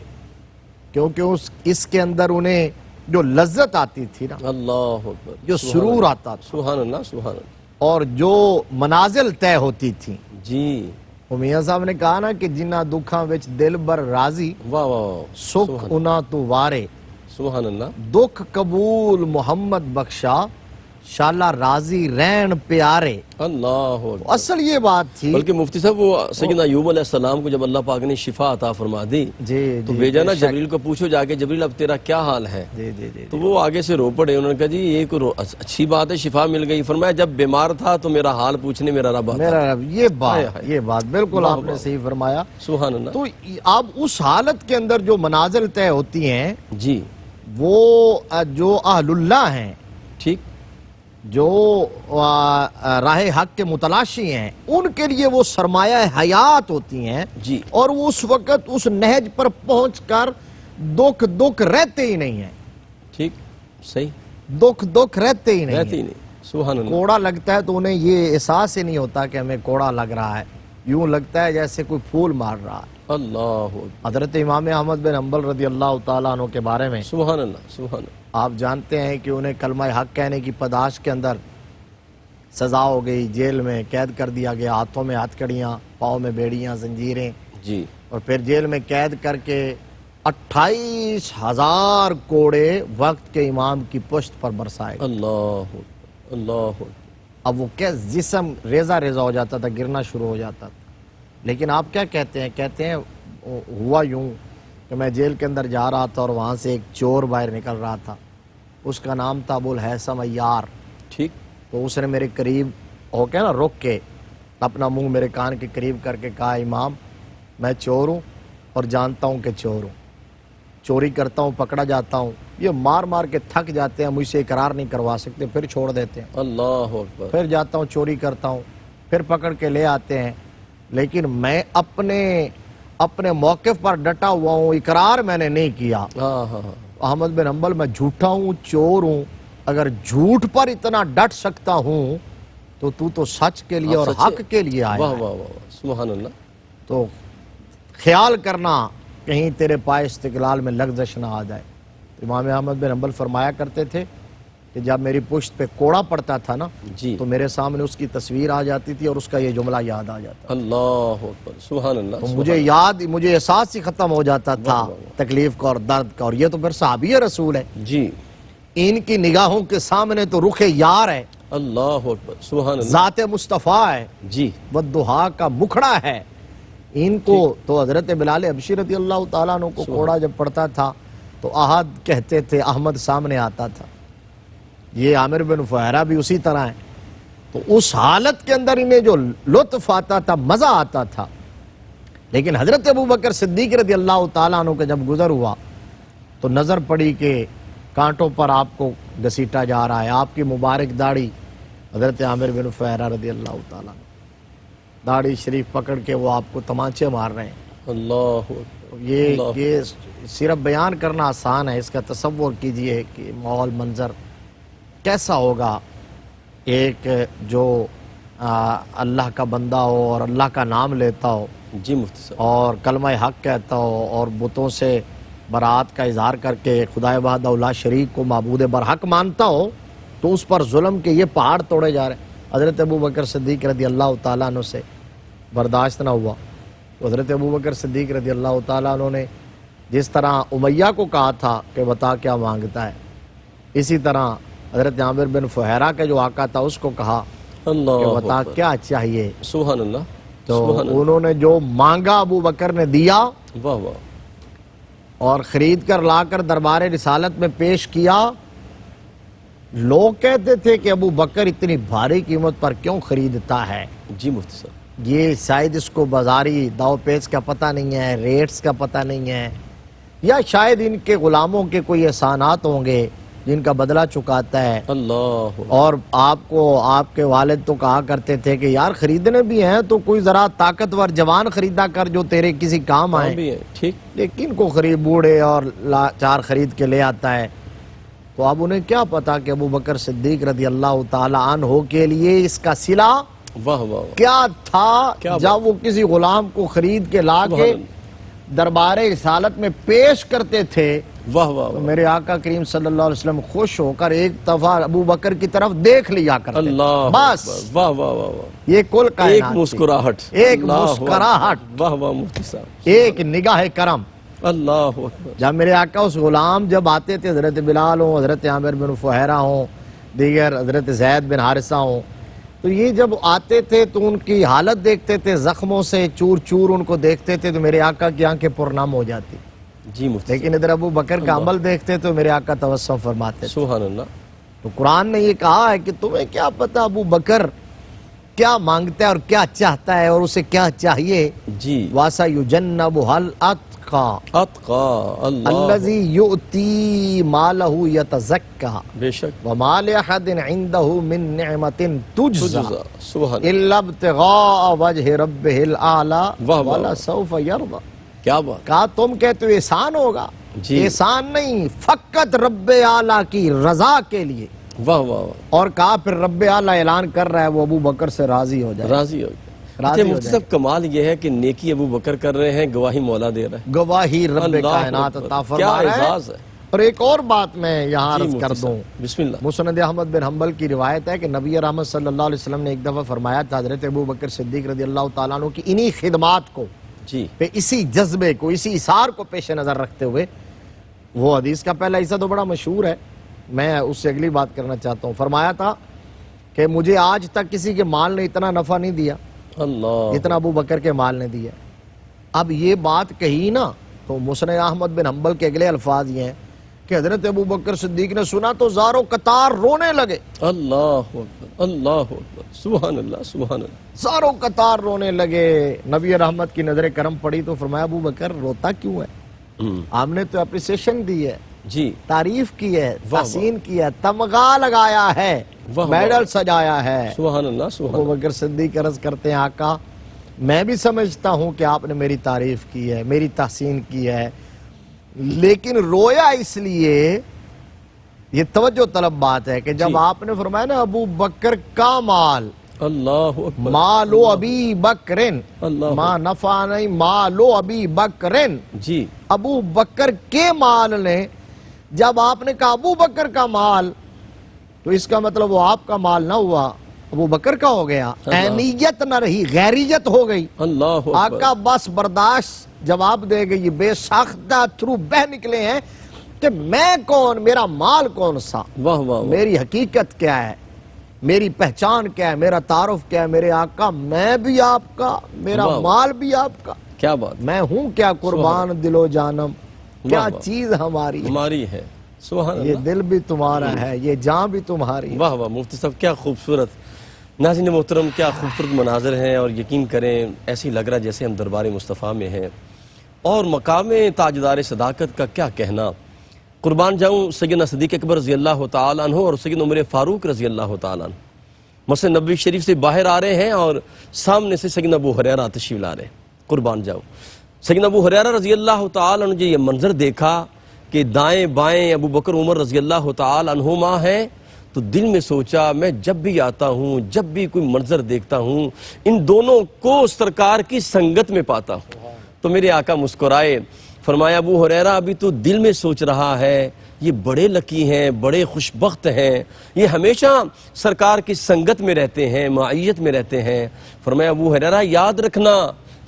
Speaker 2: کیونکہ اس کے اندر انہیں جو لذت آتی تھی نا،
Speaker 1: اللہ اکبر،
Speaker 2: جو سرور آتا تھا،
Speaker 1: سبحان اللہ سبحان اللہ،
Speaker 2: اور جو منازل طے ہوتی تھی.
Speaker 1: جی
Speaker 2: وہ میاں صاحب نے کہا نا کہ جنہ دکھاں وچ دل بر راضی،
Speaker 1: واہ واہ،
Speaker 2: سکھ انہاں تو وارے،
Speaker 1: سبحان اللہ.
Speaker 2: دکھ قبول محمد بخشا، شالا راضی رین پیارے.
Speaker 1: اللہ اکبر.
Speaker 2: اصل یہ بات تھی.
Speaker 1: بلکہ مفتی صاحب وہ سیدنا ایوب علیہ السلام کو جب اللہ پاک نے شفا عطا فرما دی تو بھیجا نا جبریل کو، پوچھو جا کے جبریل اب تیرا کیا حال ہے. تو وہ آگے سے رو پڑے، انہوں نے کہا جی یہ کوئی اچھی بات ہے، شفا مل گئی. فرمایا جب بیمار تھا تو میرا حال پوچھنے میرا رب آتا.
Speaker 2: میرا رب، یہ بات بالکل آپ نے صحیح فرمایا.
Speaker 1: سبحان اللہ.
Speaker 2: تو اب اس حالت کے اندر جو منازل طے ہوتی ہیں
Speaker 1: جی
Speaker 2: وہ جو اہل اللہ ہیں،
Speaker 1: ٹھیک،
Speaker 2: جو راہ حق کے متلاشی ہیں، ان کے لیے وہ سرمایہ حیات ہوتی ہیں.
Speaker 1: جی.
Speaker 2: اور وہ اس وقت اس نہج پر پہنچ کر دکھ رہتے ہی نہیں ہیں.
Speaker 1: ٹھیک، صحیح،
Speaker 2: دکھ رہتے ہی نہیں ہیں.
Speaker 1: سبحان اللہ.
Speaker 2: کوڑا لگتا ہے تو انہیں یہ احساس ہی نہیں ہوتا کہ ہمیں کوڑا لگ رہا ہے، یوں لگتا ہے جیسے کوئی پھول مار رہا ہے.
Speaker 1: اللہ
Speaker 2: حضرت امام احمد بن حنبل رضی اللہ تعالیٰ عنہ کے بارے میں
Speaker 1: سبحان اللہ سبحان اللہ.
Speaker 2: آپ جانتے ہیں کہ انہیں کلمہ حق کہنے کی پاداش کے اندر سزا ہو گئی، جیل میں قید کر دیا گیا، ہاتھوں میں ہتھ کڑیاں، پاؤں میں بیڑیاں، زنجیریں،
Speaker 1: جی.
Speaker 2: اور پھر جیل میں قید کر کے 28,000 کوڑے وقت کے امام کی پشت پر برسائے.
Speaker 1: اللہ اللہ.
Speaker 2: اب وہ کیا جسم ریزہ ہو جاتا تھا، گرنا شروع ہو جاتا تھا. لیکن آپ کیا کہتے ہیں؟ کہتے ہیں ہوا یوں کہ میں جیل کے اندر جا رہا تھا اور وہاں سے ایک چور باہر نکل رہا تھا، اس کا نام تھا ابو الحیثم عیار.
Speaker 1: ٹھیک.
Speaker 2: تو اس نے میرے قریب ہو کے نا رک کے اپنا منہ میرے کان کے قریب کر کے کہا، امام میں چور ہوں اور جانتا ہوں کہ چور ہوں، چوری کرتا ہوں، پکڑا جاتا ہوں، یہ مار کے تھک جاتے ہیں، مجھ سے اقرار نہیں کروا سکتے، پھر چھوڑ دیتے ہیں.
Speaker 1: اللہ اکبر.
Speaker 2: پھر جاتا ہوں، چوری کرتا ہوں، پھر پکڑ کے لے آتے ہیں، لیکن میں اپنے موقف پر ڈٹا ہوا ہوں، اقرار میں نے نہیں کیا. احمد بن حنبل میں جھوٹا ہوں، چور ہوں، اگر جھوٹ پر اتنا ڈٹ سکتا ہوں تو سچ کے لیے اور حق کے لیے آیا ہے.
Speaker 1: سبحان اللہ.
Speaker 2: تو خیال کرنا کہیں تیرے پائے استقلال میں لغزش نہ آ جائے. امام احمد بن حنبل فرمایا کرتے تھے کہ جب میری پشت پہ کوڑا پڑتا تھا نا
Speaker 1: جی
Speaker 2: تو میرے سامنے اس کی تصویر آ جاتی تھی اور اس کا یہ جملہ یاد آ جاتا
Speaker 1: اللہ اکبر سبحان اللہ
Speaker 2: تو مجھے احساس ہی ختم ہو جاتا تھا تکلیف کا اور درد کا. اور یہ تو پھر صحابی رسول ہے,
Speaker 1: جی
Speaker 2: ان کی نگاہوں کے سامنے تو رخ یار ہے,
Speaker 1: اللہ اکبر سبحان اللہ
Speaker 2: ذات مصطفیٰ ہے,
Speaker 1: جی
Speaker 2: والضحیٰ کا مکھڑا ہے. ان کو تو حضرت بلال حبشی رضی اللہ تعالیٰ عنہ کو کوڑا جب پڑتا تھا تو احد کہتے تھے, احمد سامنے آتا تھا. یہ عامر بن فہرہ بھی اسی طرح ہے. تو اس حالت کے اندر انہیں جو لطف آتا تھا, مزہ آتا تھا. لیکن حضرت ابوبکر صدیق رضی اللہ تعالیٰ عنہ کا جب گزر ہوا تو نظر پڑی کہ کانٹوں پر آپ کو گھسیٹا جا رہا ہے. آپ کی مبارک داڑھی, حضرت عامر بن فہرہ رضی اللہ تعالیٰ عنہ داڑھی شریف پکڑ کے وہ آپ کو تمانچے مار رہے ہیں.
Speaker 1: اللہ اکبر
Speaker 2: یہ صرف بیان کرنا آسان ہے, اس کا تصور کیجئے کہ ماحول منظر کیسا ہوگا. ایک جو اللہ کا بندہ ہو اور اللہ کا نام لیتا ہو
Speaker 1: جی مفتی صاحب
Speaker 2: اور کلمہ حق کہتا ہو اور بتوں سے برات کا اظہار کر کے خدائے وحدہ لا شریک کو معبود برحق مانتا ہو, تو اس پر ظلم کے یہ پہاڑ توڑے جا رہے ہیں. حضرت ابوبکر صدیق رضی اللہ تعالیٰ عنہ سے برداشت نہ ہوا. تو حضرت ابوبکر صدیق رضی اللہ تعالیٰ عنہ نے جس طرح امیہ کو کہا تھا کہ بتا کیا مانگتا ہے, اسی طرح حضرت عامر بن فہرہ کا جو آقا تھا اس کو کہا کہ
Speaker 1: اللہ
Speaker 2: بتا
Speaker 1: اکبر
Speaker 2: کیا چاہیے.
Speaker 1: سبحان اللہ
Speaker 2: تو
Speaker 1: سبحان اللہ
Speaker 2: انہوں نے جو مانگا ابوبکر نے دیا
Speaker 1: واہ واہ
Speaker 2: اور خرید کر لا کر دربار رسالت میں پیش کیا. لوگ کہتے تھے کہ ابو بکر اتنی بھاری قیمت پر کیوں خریدتا ہے,
Speaker 1: جی مفتی صاحب
Speaker 2: یہ شاید اس کو بازاری داؤ پیچ کا پتہ نہیں ہے, ریٹس کا پتہ نہیں ہے, یا شاید ان کے غلاموں کے کوئی احسانات ہوں گے جن کا بدلہ چکاتا ہے.
Speaker 1: اللہ
Speaker 2: اور آپ کو آپ کے والد تو کہا کرتے تھے کہ یار خریدنے بھی ہیں تو کوئی ذرا طاقتور جوان خریدا کر جو تیرے کسی کام آئے.
Speaker 1: بھی ہے ٹھیک
Speaker 2: لیکن کو خرید بوڑھے اور چار خرید کے لے آتا ہے. تو اب انہیں کیا پتا کہ ابو بکر صدیق رضی اللہ تعالی عنہ کے لیے اس کا صلہ
Speaker 1: واہ واہ
Speaker 2: کیا تھا جب وہ کسی غلام کو خرید کے لا کے دربار رسالت میں پیش کرتے تھے.
Speaker 1: واہ واہ
Speaker 2: تو میرے آقا کریم صلی اللہ علیہ وسلم خوش ہو کر ایک دفعہ ابو بکر کی طرف دیکھ لیا کرتے تھے.
Speaker 1: اللہ
Speaker 2: بس
Speaker 1: واہ واہ واہ واہ
Speaker 2: یہ کل
Speaker 1: ایک
Speaker 2: کائنات تھی.
Speaker 1: مسکراہٹ
Speaker 2: ایک
Speaker 1: اللہ
Speaker 2: مسکراہٹ,
Speaker 1: واہ واہ مفتی صاحب
Speaker 2: ایک نگاہ کرم.
Speaker 1: اللہ اکبر
Speaker 2: جب میرے آقا اس غلام جب آتے تھے, حضرت بلال ہوں, حضرت عامر بن فہرہ ہوں, دیگر حضرت زید بن حارثہ ہوں, تو یہ جب آتے تھے تو ان کی حالت دیکھتے تھے, زخموں سے چور چور ان کو دیکھتے تھے تو میرے آقا کی آنکھیں پرنم ہو جاتی.
Speaker 1: جی مفتی
Speaker 2: لیکن ادھر ابو بکر کا عمل دیکھتے تو میرے آقا توسم فرماتے تھے.
Speaker 1: سبحان اللہ.
Speaker 2: تو قرآن نے یہ کہا ہے کہ تمہیں کیا پتا ابو بکر کیا مانگتا ہے اور کیا چاہتا ہے اور اسے کیا چاہیے.
Speaker 1: جی
Speaker 2: وَسَيُجَنَّبُهَا الْأَتْقَى
Speaker 1: اتقا اللہ
Speaker 2: الَّذِي يُؤْتِي مَالَهُ يَتَزَكَّى
Speaker 1: بے شک
Speaker 2: وَمَا لِأَحَدٍ عِنْدَهُ مِن نِعْمَةٍ تُجْزَى
Speaker 1: سبحان
Speaker 2: إِلَّا ابْتِغَاءَ وَجْهِ رَبِّهِ الْأَعْلَى
Speaker 1: واہ واہ.
Speaker 2: وَلَسَوْفَ يَرْضَى.
Speaker 1: کیا بات
Speaker 2: کہا تم کہتے ہو احسان ہوگا,
Speaker 1: جی.
Speaker 2: احسان نہیں, فقط رب اعلیٰ کی رضا کے لیے.
Speaker 1: واہ واہ واہ
Speaker 2: اور کہا پھر رب اعلیٰ اعلان کر رہا ہے وہ ابو بکر سے راضی ہو جائے.
Speaker 1: راضی ہو گیا.
Speaker 2: راضی ہو
Speaker 1: مفتی
Speaker 2: جائے.
Speaker 1: صاحب کمال یہ ہے کہ نیکی ابو بکر کر رہے ہیں, گواہی مولا دے رہا ہے.
Speaker 2: گواہی رب
Speaker 1: اللہ
Speaker 2: کائنات
Speaker 1: اکبر.
Speaker 2: عطا
Speaker 1: کیا
Speaker 2: فرما رہا ہے.
Speaker 1: اعزاز ہے.
Speaker 2: اور ایک اور بات میں یہاں
Speaker 1: جی
Speaker 2: عرض
Speaker 1: مفتی
Speaker 2: کر دوں,
Speaker 1: صاحب بسم اللہ.
Speaker 2: مسند احمد بن حنبل کی روایت ہے کہ نبی رحمت صلی اللہ علیہ وسلم نے ایک دفعہ فرمایا تھا حضرت ابو بکر صدیق رضی اللہ تعالیٰ عنہ کی انہی خدمات کو
Speaker 1: جی
Speaker 2: پہ, اسی جذبے کو, اسی اثار کو پیش نظر رکھتے ہوئے, وہ حدیث کا پہلا حصہ تو بڑا مشہور ہے, میں اس سے اگلی بات کرنا چاہتا ہوں. فرمایا تھا کہ مجھے آج تک کسی کے مال نے اتنا نفع نہیں دیا
Speaker 1: اللہ
Speaker 2: جتنا ابو بکر کے مال نے دیا. اب یہ بات کہی نا تو مسند احمد بن حنبل کے اگلے الفاظ یہ ہیں کہ حضرت ابو بکر صدیق نے سنا تو زاروں قطار رونے لگے.
Speaker 1: اللہ اکبر اللہ اکبر سبحان اللہ سبحان اللہ.
Speaker 2: زاروں قطار رونے لگے. نبی رحمت کی نظر کرم پڑی تو فرمایا ابو بکر روتا کیوں ہے؟ آپ نے تو اپریسیشن دی ہے,
Speaker 1: جی
Speaker 2: تعریف کی ہے,
Speaker 1: واہ
Speaker 2: تحسین کی ہے, تمغہ لگایا ہے,
Speaker 1: واہ
Speaker 2: میڈل سجایا ہے.
Speaker 1: سبحان اللہ سبحان
Speaker 2: ابو
Speaker 1: اللہ.
Speaker 2: بکر صدیق عرض کرتے ہیں آقا میں بھی سمجھتا ہوں کہ آپ نے میری تعریف کی ہے, میری تحسین کی ہے, لیکن رویا اس لیے, یہ توجہ طلب بات ہے کہ جب
Speaker 1: جی.
Speaker 2: آپ نے فرمایا نا ابو بکر کا مال,
Speaker 1: اللہ اکبر
Speaker 2: مالو ابی بکرن,
Speaker 1: اللہ
Speaker 2: ما نفع نہیں, مالو ابی بکرن,
Speaker 1: جی
Speaker 2: ابو بکر کے مال نے, جب آپ نے کہا ابو بکر کا مال تو اس کا مطلب وہ آپ کا مال نہ ہوا، ابو بکر کا ہو گیا، عینیت نہ رہی، غیریت ہو گئی۔
Speaker 1: اللہ اکبر۔
Speaker 2: آقا بس برداشت جواب دے گئی، بے ساختہ تھرو بہ نکلے ہیں کہ میں کون، میرا مال کون سا،
Speaker 1: واہ واہ واہ۔
Speaker 2: میری حقیقت کیا ہے، میری پہچان کیا ہے، میرا تعارف کیا ہے، میرے آقا میں بھی آپ کا، میرا
Speaker 1: واہ۔
Speaker 2: مال بھی آپ کا،
Speaker 1: کیا بات،
Speaker 2: میں ہوں کیا قربان دل و جانم، کیا
Speaker 1: واہ واہ۔
Speaker 2: چیز ہماری ہے،
Speaker 1: ہماری ہے، سبحان
Speaker 2: یہ
Speaker 1: اللہ۔
Speaker 2: دل بھی تمہارا ہے، یہ جان بھی تمہاری ہے۔
Speaker 1: واہ واہ مفتی صاحب، کیا خوبصورت، ناظرین محترم کیا خوبصورت مناظر ہیں، اور یقین کریں ایسی لگ رہا جیسے ہم دربار مصطفیٰ میں ہیں، اور مقام تاجدار صداقت کا کیا کہنا۔ قربان جاؤں سیدنا صدیق اکبر رضی اللہ تعالیٰ عنہ اور سیدنا عمر فاروق رضی اللہ تعالیٰ عنہ مسجد نبوی شریف سے باہر آ رہے ہیں، اور سامنے سے سیدنا ابو ہریرہ تشریف لا رہے ہیں۔ قربان جاؤں سیدنا ابو ہریرہ رضی اللہ تعالیٰ عنہ نے یہ منظر دیکھا کہ دائیں بائیں ابو بکر عمر رضی اللہ تعالیٰ عنہما ہیں، تو دل میں سوچا میں جب بھی آتا ہوں، جب بھی کوئی منظر دیکھتا ہوں، ان دونوں کو سرکار کی سنگت میں پاتا ہوں۔ تو میرے آقا مسکرائے، فرمایا ابو ہریرہ ابھی تو دل میں سوچ رہا ہے، یہ بڑے لکی ہیں، بڑے خوشبخت ہیں، یہ ہمیشہ سرکار کی سنگت میں رہتے ہیں، معیت میں رہتے ہیں۔ فرمایا ابو ہریرہ یاد رکھنا،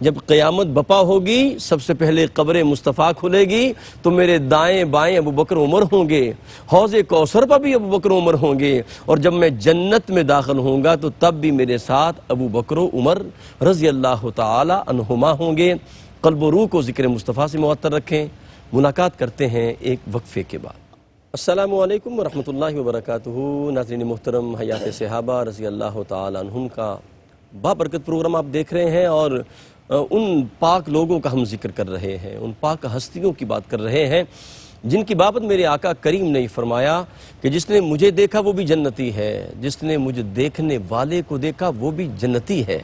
Speaker 1: جب قیامت بپا ہوگی سب سے پہلے قبر مصطفیٰ کھلے گی تو میرے دائیں بائیں ابو بکر عمر ہوں گے، حوض کوثر پر بھی ابو بکر عمر ہوں گے، اور جب میں جنت میں داخل ہوں گا تو تب بھی میرے ساتھ ابو بکر عمر رضی اللہ تعالی عنہما ہوں گے۔ قلب و روح کو ذکر مصطفیٰ سے معطر رکھیں۔ ملاقات کرتے ہیں ایک وقفے کے بعد۔ السلام علیکم ورحمۃ اللہ وبرکاتہ۔ ناظرین محترم، حیات صحابہ رضی اللہ تعالی عنہم کا بابرکت پروگرام آپ دیکھ رہے ہیں، اور ان پاک لوگوں کا ہم ذکر کر رہے ہیں، ان پاک ہستیوں کی بات کر رہے ہیں جن کی بابت میرے آقا کریم نے فرمایا کہ جس نے مجھے دیکھا وہ بھی جنتی ہے، جس نے مجھے دیکھنے والے کو دیکھا وہ بھی جنتی ہے۔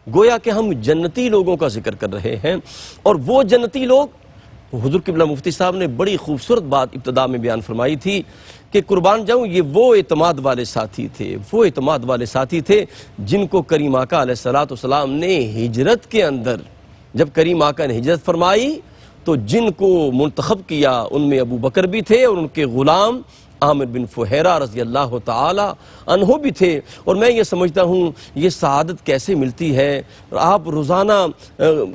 Speaker 1: گویا کہ ہم جنتی لوگوں کا ذکر کر رہے ہیں، اور وہ جنتی لوگ، حضور قبلہ مفتی صاحب نے بڑی خوبصورت بات ابتدا میں بیان فرمائی تھی کہ قربان جاؤں یہ وہ اعتماد والے ساتھی تھے، وہ اعتماد والے ساتھی تھے جن کو کریم آقا علیہ السلام نے ہجرت کے اندر، جب کریم آقا نے ہجرت فرمائی تو جن کو منتخب کیا ان میں ابو بکر بھی تھے، اور ان کے غلام عامر بن فہیرہ رضی اللہ تعالی عنہ بھی تھے۔ اور میں یہ سمجھتا ہوں یہ سعادت کیسے ملتی ہے۔ آپ روزانہ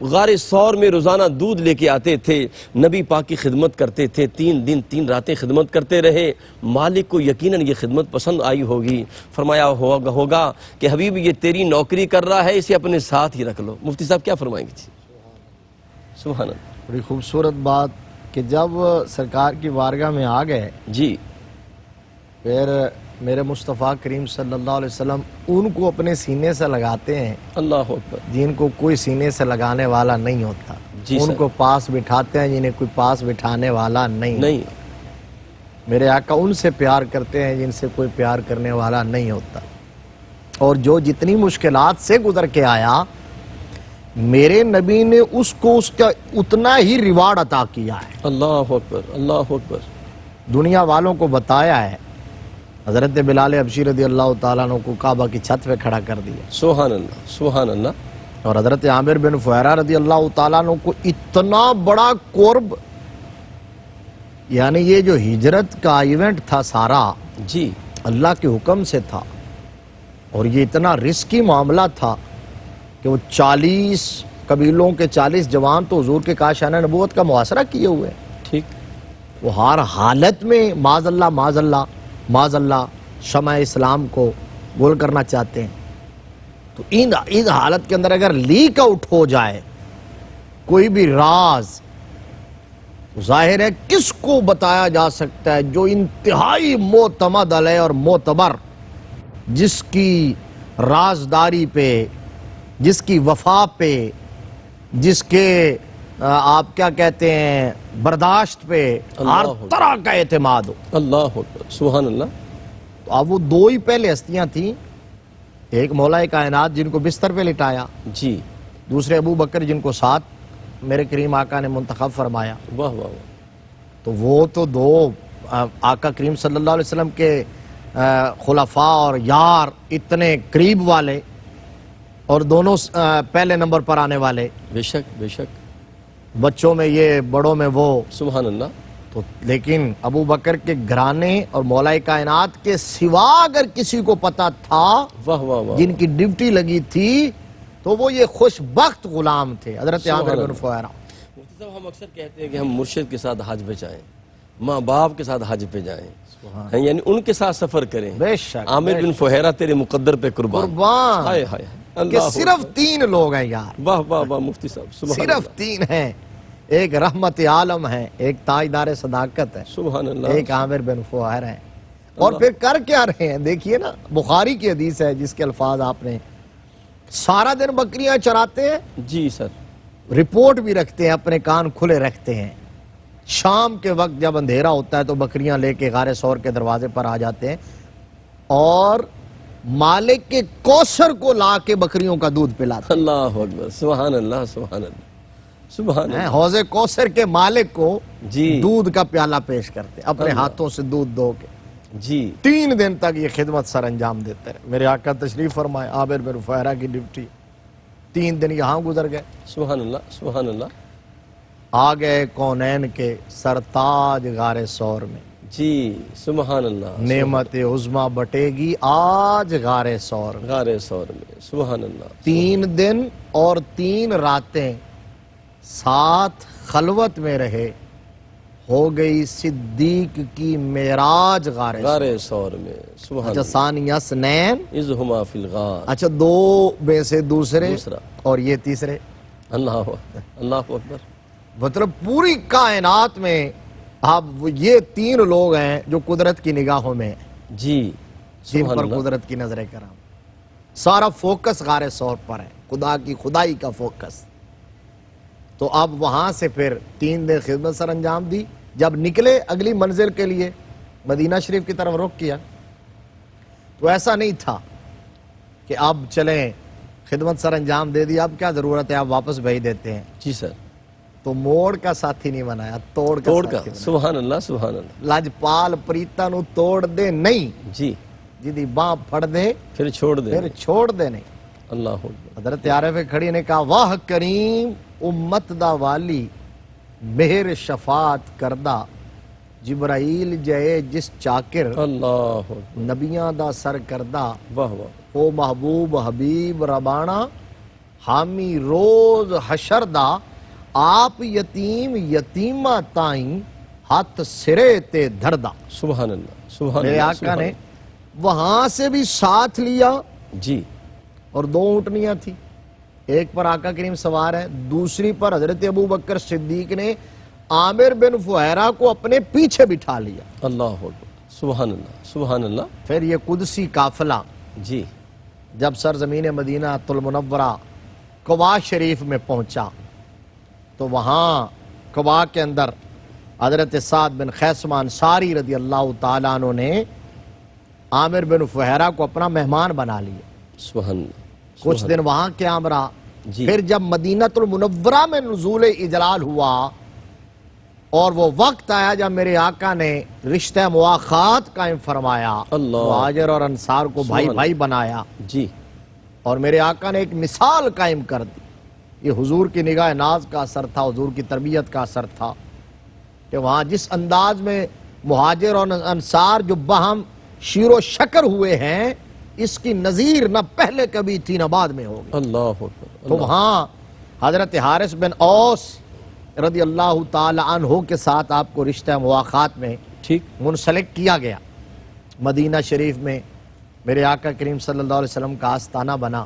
Speaker 1: غار ثور میں روزانہ دودھ لے کے آتے تھے، نبی پاک کی خدمت کرتے تھے، 3 دن 3 راتیں خدمت کرتے رہے۔ مالک کو یقیناً یہ خدمت پسند آئی ہوگی، فرمایا ہوگا کہ حبیب یہ تیری نوکری کر رہا ہے، اسے اپنے ساتھ ہی رکھ لو۔ مفتی صاحب کیا فرمائیں گے؟ سبحان اللہ۔
Speaker 2: بڑی خوبصورت بات کہ جب سرکار کی بارگاہ میں آ گئے
Speaker 1: جی،
Speaker 2: پھر میرے مصطفیٰ کریم صلی اللہ علیہ وسلم ان کو اپنے سینے سے لگاتے ہیں
Speaker 1: اللہ اکبر،
Speaker 2: جن کو کوئی سینے سے لگانے والا نہیں ہوتا،
Speaker 1: جی
Speaker 2: ان
Speaker 1: سر،
Speaker 2: کو پاس بٹھاتے ہیں جنہیں کوئی پاس بٹھانے والا نہیں۔ میرے آقا ان سے پیار کرتے ہیں جن سے کوئی پیار کرنے والا نہیں ہوتا، اور جو جتنی مشکلات سے گزر کے آیا میرے نبی نے اس کو اس کا اتنا ہی ریوارڈ عطا کیا ہے۔
Speaker 1: اللہ اکبر، اللہ اکبر۔
Speaker 2: دنیا والوں کو بتایا ہے، حضرت بلال حبشی رضی اللہ تعالیٰ عنہ کو کعبہ کی چھت پہ کھڑا کر دیا،
Speaker 1: سبحان اللہ، سبحان اللہ۔
Speaker 2: اور حضرت عامر بن فہیرہ رضی اللہ تعالیٰ عنہ کو اتنا بڑا قرب، یعنی یہ جو ہجرت کا ایونٹ تھا سارا
Speaker 1: جی،
Speaker 2: اللہ کے حکم سے تھا، اور یہ اتنا رسکی معاملہ تھا کہ وہ 40 قبیلوں کے 40 جوان تو حضور کے کاشانہ نبوت کا محاصرہ کیے ہوئے ہیں،
Speaker 1: ٹھیک،
Speaker 2: وہ ہر حالت میں معاذ اللہ معاذ اللہ معاذ اللہ شمع اسلام کو گول کرنا چاہتے ہیں۔ تو ان حالت کے اندر اگر لیک آؤٹ ہو جائے کوئی بھی راز، ظاہر ہے کس کو بتایا جا سکتا ہے جو انتہائی معتمد علیہ اور معتبر، جس کی رازداری پہ، جس کی وفا پہ، جس کے آپ کیا کہتے ہیں برداشت پہ ہر طرح کا اعتماد ہو۔
Speaker 1: اللہ اکبر، سبحان اللہ۔
Speaker 2: تو اب وہ 2 ہی پہلے ہستیاں تھیں، ایک مولا کائنات جن کو بستر پہ لٹایا،
Speaker 1: جی،
Speaker 2: دوسرے ابو بکر جن کو ساتھ میرے کریم آقا نے منتخب فرمایا۔
Speaker 1: واہ واہ واہ،
Speaker 2: تو وہ تو 2 آقا کریم صلی اللہ علیہ وسلم کے خلفاء اور یار اتنے قریب والے، اور دونوں پہلے نمبر پر آنے والے،
Speaker 1: بے شک بے شک،
Speaker 2: بچوں میں یہ بڑوں میں وہ،
Speaker 1: سبحان اللہ۔
Speaker 2: تو لیکن ابو بکر کے گھرانے اور مولا کائنات کے سوا اگر کسی کو پتا تھا
Speaker 1: واہ واہ واہ،
Speaker 2: جن کی ڈیوٹی لگی تھی تو وہ یہ خوش بخت غلام تھے، حضرت عامر بن فہیرہ۔
Speaker 1: مفتی صاحب ہم اکثر کہتے ہیں کہ ہم مرشد کے ساتھ حج پہ جائیں، ماں باپ کے ساتھ حج پہ جائیں، یعنی ان کے ساتھ سفر کریں۔
Speaker 2: بے شک
Speaker 1: عامر بن فہیرہ تیرے مقدر پہ قربان،
Speaker 2: قربان
Speaker 1: ہائے ہائے
Speaker 2: کہ
Speaker 1: اللہ
Speaker 2: صرف 3 لوگ ہیں یار،
Speaker 1: واہ واہ واہ مفتی صاحب سبحان
Speaker 2: صرف 3 ہیں، ایک رحمت عالم ہے، ایک تاجدار صداقت ہے،
Speaker 1: سبحان اللہ،
Speaker 2: ایک عامر بن فہیرہ ہے۔ اور پھر کر کیا رہے ہیں؟ دیکھیے نا، بخاری کی حدیث ہے جس کے الفاظ آپ نے، سارا دن بکریاں چراتے ہیں،
Speaker 1: جی سر،
Speaker 2: رپورٹ بھی رکھتے ہیں، اپنے کان کھلے رکھتے ہیں، شام کے وقت جب اندھیرا ہوتا ہے تو بکریاں لے کے غار ثور کے دروازے پر آ جاتے ہیں اور مالک کے کوثر کو لا کے بکریوں کا دودھ پلاتے
Speaker 1: اللہ اکبر، سبحان اللہ سبحان اللہ سبحان
Speaker 2: ہیں،
Speaker 1: اللہ،
Speaker 2: حوض کوثر کے مالک کو
Speaker 1: جی
Speaker 2: دودھ کا پیالہ پیش کرتے، اپنے ہاتھوں سے دودھ دو کے،
Speaker 1: جی
Speaker 2: 3 دن تک یہ خدمت سر انجام دیتے رہے۔ میرے آقا تشریف فرمائے، عامر بن فہیرہ کی ڈیوٹی 3 دن یہاں گزر گئے،
Speaker 1: سبحان اللہ سبحان اللہ،
Speaker 2: آ گئے کونین کے سرتاج غار ثور میں،
Speaker 1: جی سبحان اللہ،
Speaker 2: نعمت عظمیٰ بٹے گی آج غار ثور میں۔
Speaker 1: غار ثور میں، سبحان اللہ،
Speaker 2: 3 دن اور 3 راتیں ساتھ خلوت میں رہے، ہو گئی صدیق کی معراج غار ثور۔
Speaker 1: غار ثور میں، سبحان
Speaker 2: اچھا
Speaker 1: اللہ،
Speaker 2: ثانی اثنین،
Speaker 1: اذ ہما فی الغار،
Speaker 2: اچھا 2 میں سے دوسرے
Speaker 1: دوسرا،
Speaker 2: اور یہ تیسرے،
Speaker 1: اللہ اکبر اللہ اکبر،
Speaker 2: مطلب پوری کائنات میں اب یہ 3 لوگ ہیں جو قدرت کی نگاہوں میں ہیں،
Speaker 1: جی
Speaker 2: جن
Speaker 1: سبحان
Speaker 2: پر
Speaker 1: اللہ،
Speaker 2: قدرت کی نظر کرام، سارا فوکس غار ثور پر ہے، خدا کی خدائی کا فوکس۔ تو اب وہاں سے پھر 3 دن خدمت سر انجام دی، جب نکلے اگلی منزل کے لیے مدینہ شریف کی طرف رخ کیا تو ایسا نہیں تھا کہ اب چلیں خدمت سر انجام دے دی، اب کیا ضرورت ہے، آپ واپس بھیج دیتے ہیں،
Speaker 1: جی سر،
Speaker 2: تو موڑ کا ساتھی نہیں بنایا، توڑ کا
Speaker 1: توڑ کا،
Speaker 2: ساتھی بنایا۔
Speaker 1: سبحان اللہ سبحان اللہ،
Speaker 2: لجپال پریتا نو توڑ دے نہیں،
Speaker 1: جی
Speaker 2: جدی باں پھڑ دے
Speaker 1: پھر چھوڑ دے،
Speaker 2: پھر چھوڑ دے نہیں۔
Speaker 1: اللہ اکبر،
Speaker 2: حضرت عارف کھڑی نے کہا، واہ کریم امت دا والی مہر شفاعت کردہ، جبرائیل جائے جس چاکر،
Speaker 1: اللہ اکبر،
Speaker 2: نبیاں دا سر کردہ،
Speaker 1: واہ واہ،
Speaker 2: او محبوب حبیب ربانا، حامی روز حشر دا، آپ یتیم یتیمہ تائیں ہاتھ سرے تے دھردہ۔
Speaker 1: سبحان اللہ سبحان
Speaker 2: میرے
Speaker 1: اللہ،
Speaker 2: آقا
Speaker 1: سبحان
Speaker 2: نے وہاں سے بھی ساتھ لیا
Speaker 1: اللہ، جی
Speaker 2: اور 2 اونٹنیاں تھی، ایک پر آقا کریم سوار ہے، دوسری پر حضرت ابو بکر صدیق نے عامر بن فہیرہ کو اپنے پیچھے بٹھا لیا۔
Speaker 1: اللہ اکبر، سبحان اللہ سبحان اللہ،
Speaker 2: پھر یہ قدسی قافلہ
Speaker 1: جی
Speaker 2: جب سرزمین مدینہ المنورہ قباء شریف میں پہنچا تو وہاں قباء کے اندر حضرت سعد بن خیثمہ انصاری رضی اللہ تعالیٰ عنہ نے عامر بن فہیرہ کو اپنا مہمان بنا لیا،
Speaker 1: سبحان اللہ،
Speaker 2: کچھ دن وہاں قیام رہا۔
Speaker 1: جی
Speaker 2: پھر جب مدینہ المنورہ میں نزول اجلال ہوا اور وہ وقت آیا جب میرے آقا نے رشتہ مواخات قائم فرمایا،
Speaker 1: اللہ،
Speaker 2: مہاجر اور انصار کو بھائی
Speaker 1: سبحان
Speaker 2: بھائی بنایا،
Speaker 1: جی
Speaker 2: اور میرے آقا نے ایک مثال قائم کر دی۔ یہ حضور کی نگاہ ناز کا اثر تھا، حضور کی تربیت کا اثر تھا کہ وہاں جس انداز میں مہاجر اور انصار جو باہم شیر و شکر ہوئے ہیں، اس کی نظیر نہ پہلے کبھی تھی نہ بعد میں ہوگی۔
Speaker 1: اللہ اکبر،
Speaker 2: تو
Speaker 1: اللہ،
Speaker 2: وہاں حضرت حارث بن اوس رضی اللہ تعالی عنہ کے ساتھ آپ کو رشتہ مواخات میں
Speaker 1: ٹھیک،
Speaker 2: منسلک کیا گیا۔ مدینہ شریف میں میرے آقا کریم صلی اللہ علیہ وسلم کا آستانہ بنا،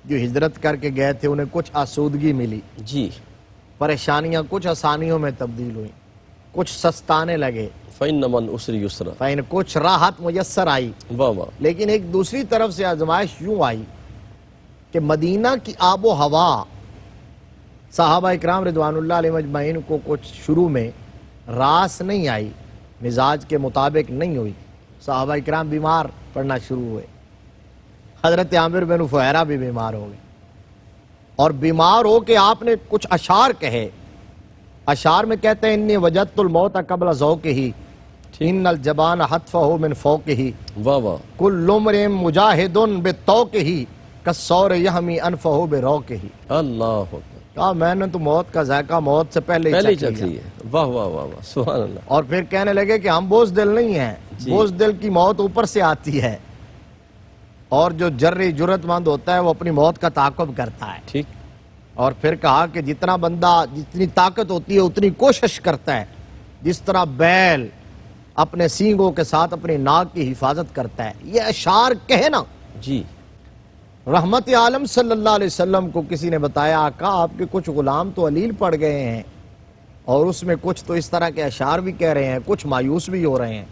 Speaker 2: جو ہجرت کر کے گئے تھے انہیں کچھ آسودگی ملی،
Speaker 1: جی
Speaker 2: پریشانیاں کچھ آسانیوں میں تبدیل ہوئیں، کچھ سستانے لگے،
Speaker 1: فَإِنَّ مَا الْعُسْرِ يُسْرًا،
Speaker 2: فین کچھ راحت میسر آئی۔
Speaker 1: واہ واہ،
Speaker 2: لیکن ایک دوسری طرف سے آزمائش یوں آئی کہ مدینہ کی آب و ہوا صحابہ اکرام رضوان اللہ علیہ مجمعین کو کچھ شروع میں راس نہیں آئی، مزاج کے مطابق نہیں ہوئی، صحابہ اکرام بیمار پڑنا شروع ہوئے، حضرت عامر بن فہیرہ بھی بیمار ہو گئے، اور بیمار ہو کے آپ نے کچھ اشعار کہے۔ اشعار میں کہتے ہیں، انی وجدت الموت قبل ذوقہ، ان الجبان حتفہ من فوقہ،
Speaker 1: واہ واہ،
Speaker 2: کل امرئ مجاہد بطوقہ، کالثور یحمی انفہ بروقہ۔
Speaker 1: اللہ اکبر،
Speaker 2: کہا میں نے تو موت کا ذائقہ موت سے پہلے
Speaker 1: ہی
Speaker 2: ہی
Speaker 1: چکھ
Speaker 2: چکھ لیا۔
Speaker 1: لی ہے۔ واہ واہ واہ واہ، سبحان اللہ۔
Speaker 2: اور پھر کہنے لگے کہ ہم بوجھ دل نہیں ہیں،
Speaker 1: جی۔
Speaker 2: بوجھ دل کی موت اوپر سے آتی ہے، اور جو جرری جرت مند ہوتا ہے وہ اپنی موت کا تعاقب کرتا ہے۔
Speaker 1: ٹھیک۔
Speaker 2: اور پھر کہا کہ جتنا بندہ جتنی طاقت ہوتی ہے اتنی کوشش کرتا ہے، جس طرح بیل اپنے سینگوں کے ساتھ اپنی ناک کی حفاظت کرتا ہے۔ یہ اشعار کہے نا،
Speaker 1: جی۔
Speaker 2: رحمت عالم صلی اللہ علیہ وسلم کو کسی نے بتایا آقا آپ کے کچھ غلام تو علیل پڑ گئے ہیں، اور اس میں کچھ تو اس طرح کے اشعار بھی کہہ رہے ہیں، کچھ مایوس بھی ہو رہے ہیں۔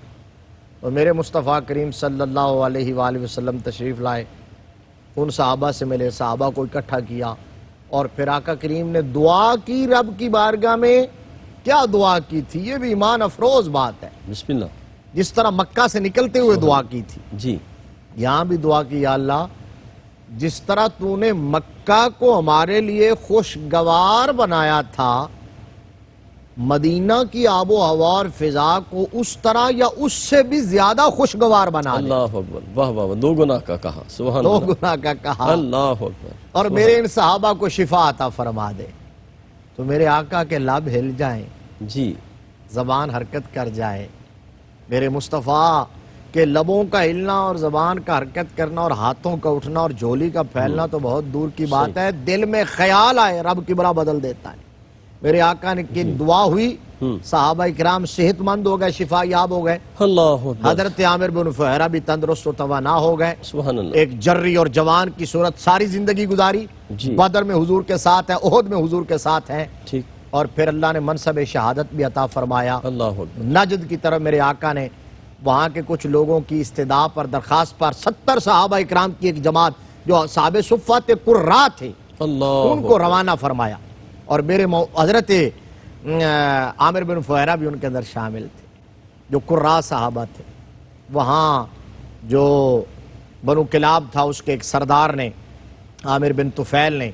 Speaker 2: تو میرے مصطفیٰ کریم صلی اللہ علیہ وآلہ وسلم تشریف لائے، ان صحابہ سے ملے، صحابہ کو اکٹھا کیا، اور پھر آقا کریم نے دعا کی رب کی بارگاہ میں۔ کیا دعا کی تھی؟ یہ بھی ایمان افروز بات ہے۔
Speaker 1: بسم اللہ۔
Speaker 2: جس طرح مکہ سے نکلتے ہوئے دعا کی تھی،
Speaker 1: جی۔
Speaker 2: یہاں بھی دعا کی، یا اللہ جس طرح تو نے مکہ کو ہمارے لیے خوشگوار بنایا تھا، مدینہ کی آب و ہوا اور فضا کو اس طرح یا اس سے بھی زیادہ خوشگوار بنا دے۔
Speaker 1: اللہ اکبر، واہ واہ واہ، دو گناہ کا کہا، سبحان
Speaker 2: دو
Speaker 1: اللہ۔
Speaker 2: گناہ کا کہا،
Speaker 1: اللہ اکبر۔
Speaker 2: اور میرے ان صحابہ کو شفا عطا فرما دے۔ تو میرے آقا کے لب ہل جائیں،
Speaker 1: جی۔
Speaker 2: زبان حرکت کر جائے۔ میرے مصطفیٰ کہ لبوں کا ہلنا اور زبان کا حرکت کرنا اور ہاتھوں کا اٹھنا اور جھولی کا پھیلنا تو بہت دور کی بات ہے، دل میں خیال آئے رب کی بڑا بدل دیتا ہے۔ میرے آقا نے کی دعا ہوئی، صحابہ اکرام صحت مند ہو گئے، شفا یاب ہو گئے۔
Speaker 1: اللہ اکبر،
Speaker 2: حضرت عامر بن فہرہ بھی تندرست و توانا ہو گئے۔
Speaker 1: سبحان اللہ۔
Speaker 2: ایک جری اور جوان کی صورت ساری زندگی گزاری،
Speaker 1: جی۔
Speaker 2: بدر میں حضور کے ساتھ ہے، احد میں حضور کے ساتھ ہے،
Speaker 1: ٹھیک۔
Speaker 2: اور پھر اللہ نے منصب شہادت بھی عطا فرمایا۔
Speaker 1: اللہ اکبر۔
Speaker 2: نجد کی طرف میرے آقا نے وہاں کے کچھ لوگوں کی استدعا پر، درخواست پر 70 صحابہ اکرام کی ایک جماعت جو صحاب صفوت قراء تھے
Speaker 1: اللہ
Speaker 2: ان کو روانہ فرمایا، اور میرے حضرت عامر بن فہرہ بھی ان کے اندر شامل تھے جو قراء صحابہ تھے۔ وہاں جو بنو کلاب تھا اس کے ایک سردار نے، عامر بن طفیل نے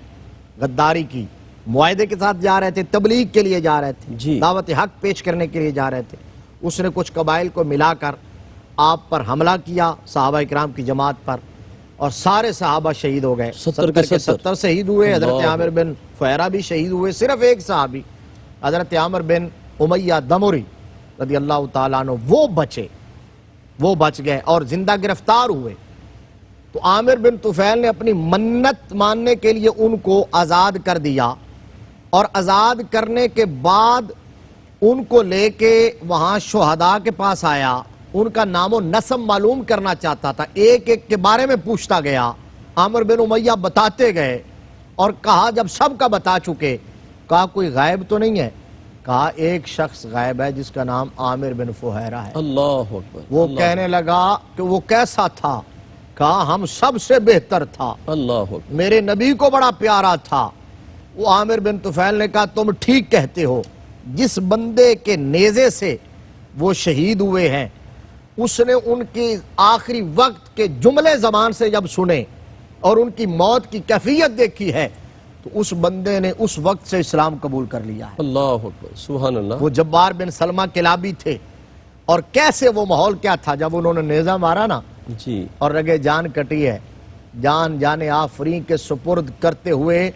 Speaker 2: غداری کی، معاہدے کے ساتھ جا رہے تھے، تبلیغ کے لیے جا رہے تھے،
Speaker 1: جی۔
Speaker 2: دعوت حق پیش کرنے کے لیے جا رہے تھے۔ اس نے کچھ قبائل کو ملا کر آپ پر حملہ کیا، صحابہ اکرام کی جماعت پر، اور سارے صحابہ شہید ہو گئے۔
Speaker 1: 70 کے
Speaker 2: 70 شہید ہوئے۔ حضرت
Speaker 1: اللہ۔
Speaker 2: عامر بن فہرہ بھی شہید ہوئے۔ صرف ایک صحابی حضرت عامر بن امیہ دمری رضی اللہ تعالیٰ عنہ وہ بچے، وہ بچ گئے اور زندہ گرفتار ہوئے۔ تو عامر بن طفیل نے اپنی منت ماننے کے لیے ان کو آزاد کر دیا، اور آزاد کرنے کے بعد ان کو لے کے وہاں شہداء کے پاس آیا، ان کا نام و نسب معلوم کرنا چاہتا تھا، ایک ایک کے بارے میں پوچھتا گیا۔ عامر بن امیہ بتاتے گئے، اور کہا جب سب کا بتا چکے، کہا کوئی غائب تو نہیں ہے؟ کہا ایک شخص غائب ہے جس کا نام عامر بن فہیرہ ہے۔
Speaker 1: اللہ اکبر۔
Speaker 2: وہ کہنے لگا کہ وہ کیسا تھا؟ کہا ہم سب سے بہتر تھا،
Speaker 1: اللہ اکبر۔
Speaker 2: میرے نبی کو بڑا پیارا تھا۔ وہ عامر بن طفیل نے کہا تم ٹھیک کہتے ہو، جس بندے کے نیزے سے وہ شہید ہوئے ہیں اس نے ان کی آخری وقت کے جملے زبان سے جب سنے اور ان کی موت کی کیفیت دیکھی ہے تو اس بندے نے اس وقت سے اسلام قبول کر لیا ہے۔
Speaker 1: اللہ اکبر، سبحان اللہ۔
Speaker 2: وہ جبار بن سلمہ کلابی تھے، اور کیسے وہ ماحول کیا تھا جب انہوں نے نیزہ مارا نا
Speaker 1: جی۔
Speaker 2: اور رگے جان کٹی ہے، جان جانے آفرین کے سپرد کرتے ہوئے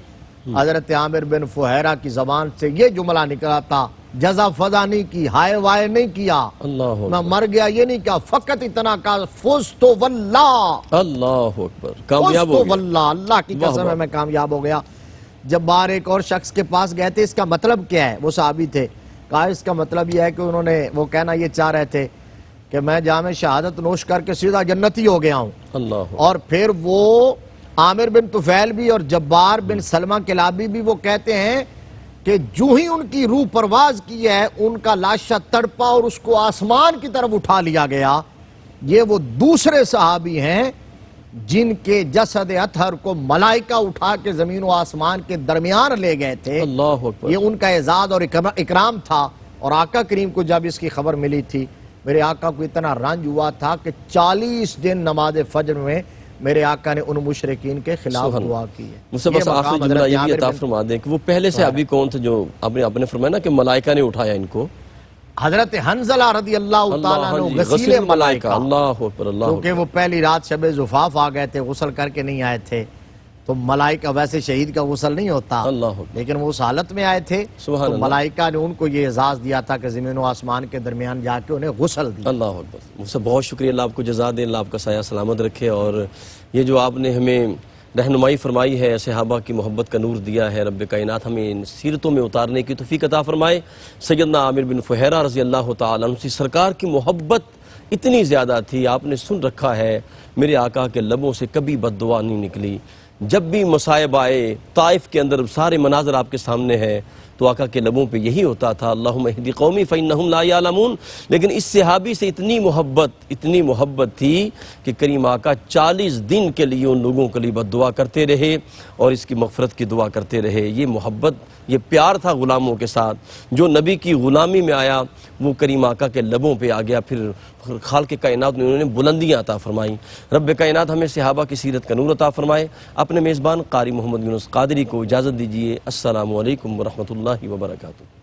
Speaker 2: حضرت عامر بن فہیرہ کی زبان سے یہ جملہ نکلا تھا، جزا فضا نہیں کی، ہائے وائے نہیں کیا،
Speaker 1: اللہ
Speaker 2: میں
Speaker 1: اکبر،
Speaker 2: مر گیا یہ نہیں کہا، فقط اتنا کہا فزت واللہ،
Speaker 1: اللہ اکبر، کامیاب ہو
Speaker 2: فزت
Speaker 1: گیا۔
Speaker 2: واللہ، اللہ کی
Speaker 1: واہ
Speaker 2: قسم ہے
Speaker 1: واہ۔
Speaker 2: میں کامیاب ہو گیا۔ جب بار ایک اور شخص کے پاس گئے تھے، اس کا مطلب کیا ہے؟ وہ صحابی تھے، کہا اس کا مطلب یہ ہے کہ انہوں نے وہ کہنا یہ چاہ رہے تھے کہ میں جام شہادت نوش کر کے سیدھا جنتی ہو گیا ہوں۔
Speaker 1: اللہ اکبر،
Speaker 2: اور پھر وہ عامر بن طفیل بھی اور جبار بن سلمہ کلابی بھی وہ کہتے ہیں کہ جو ہی ان کی روح پرواز کی ہے ان کا لاشا تڑپا اور اس کو آسمان کی طرف اٹھا لیا گیا۔ یہ وہ دوسرے صحابی ہیں جن کے جسد اطہر کو ملائکہ اٹھا کے زمین و آسمان کے درمیان لے گئے تھے۔
Speaker 1: اللہ اکبر،
Speaker 2: یہ ان کا اعزاز اور اکرام تھا۔ اور آقا کریم کو جب اس کی خبر ملی تھی، میرے آقا کو اتنا رنج ہوا تھا کہ 40 دن نماز فجر میں میرے آقا نے ان مشرکین کے خلاف
Speaker 1: سبحان
Speaker 2: دعا کی ہے۔
Speaker 1: مجھ سے بس
Speaker 2: یہ مقام
Speaker 1: آخری جملہ
Speaker 2: حضرت
Speaker 1: یہ بھی
Speaker 2: عامر
Speaker 1: عطا
Speaker 2: بن-
Speaker 1: فرما دیں کہ وہ پہلے سے ابھی کون تھے جو آپ نے فرمایا نا کہ ملائکہ نے اٹھایا ان کو؟
Speaker 2: حضرت حنزلہ رضی اللہ تعالیٰ
Speaker 1: ہاں
Speaker 2: عنہ
Speaker 1: جی،
Speaker 2: غسیل ملائکہ،
Speaker 1: اللہ اکبر، اللہ
Speaker 2: کیونکہ
Speaker 1: اکبر،
Speaker 2: وہ پہلی رات شب زفاف آ گئے تھے، غسل کر کے نہیں آئے تھے، تو ملائکہ ویسے شہید کا غسل نہیں ہوتا،
Speaker 1: اللہ اکبر،
Speaker 2: لیکن وہ اس حالت میں آئے تھے
Speaker 1: سبحان
Speaker 2: تو
Speaker 1: اللہ،
Speaker 2: ملائکہ نے ان کو یہ اعزاز دیا تھا کہ زمین و آسمان کے درمیان جا کے انہیں غسل دیا۔
Speaker 1: اللہ اکبر، مجھ سے بہت شکریہ، اللہ آپ کو جزا دے، اللہ آپ کا سایہ سلامت رکھے، اور یہ جو آپ نے ہمیں رہنمائی فرمائی ہے، صحابہ کی محبت کا نور دیا ہے، رب کائنات ہمیں ان سیرتوں میں اتارنے کی توفیق عطا فرمائے۔ سیدنا عامر بن فہیرہ رضی اللہ تعالیٰ عنہ سے سرکار کی محبت اتنی زیادہ تھی، آپ نے سن رکھا ہے میرے آقا کے لبوں سے کبھی بد دعا نہیں نکلی۔ جب بھی مصائب آئے، طائف کے اندر سارے مناظر آپ کے سامنے ہیں، تو آقا کے لبوں پہ یہی ہوتا تھا، اللہم اہدی قومی فإنہم لا یعلمون۔ لیکن اس صحابی سے اتنی محبت تھی کہ کریم آقا 40 دن کے لیے ان لوگوں کے لیے بد دعا کرتے رہے اور اس کی مغفرت کی دعا کرتے رہے۔ یہ محبت، یہ پیار تھا غلاموں کے ساتھ، جو نبی کی غلامی میں آیا وہ کریم آقا کے لبوں پہ آ گیا، پھر خالق کائنات نے انہوں نے بلندیاں عطا فرمائیں۔ رب کائنات ہمیں صحابہ کی سیرت کا نور عطا فرمائے۔ اپنے میزبان قاری محمد یونس قادری کو اجازت دیجیے۔ السلام علیکم ورحمۃ اللہ وبرکاتہ۔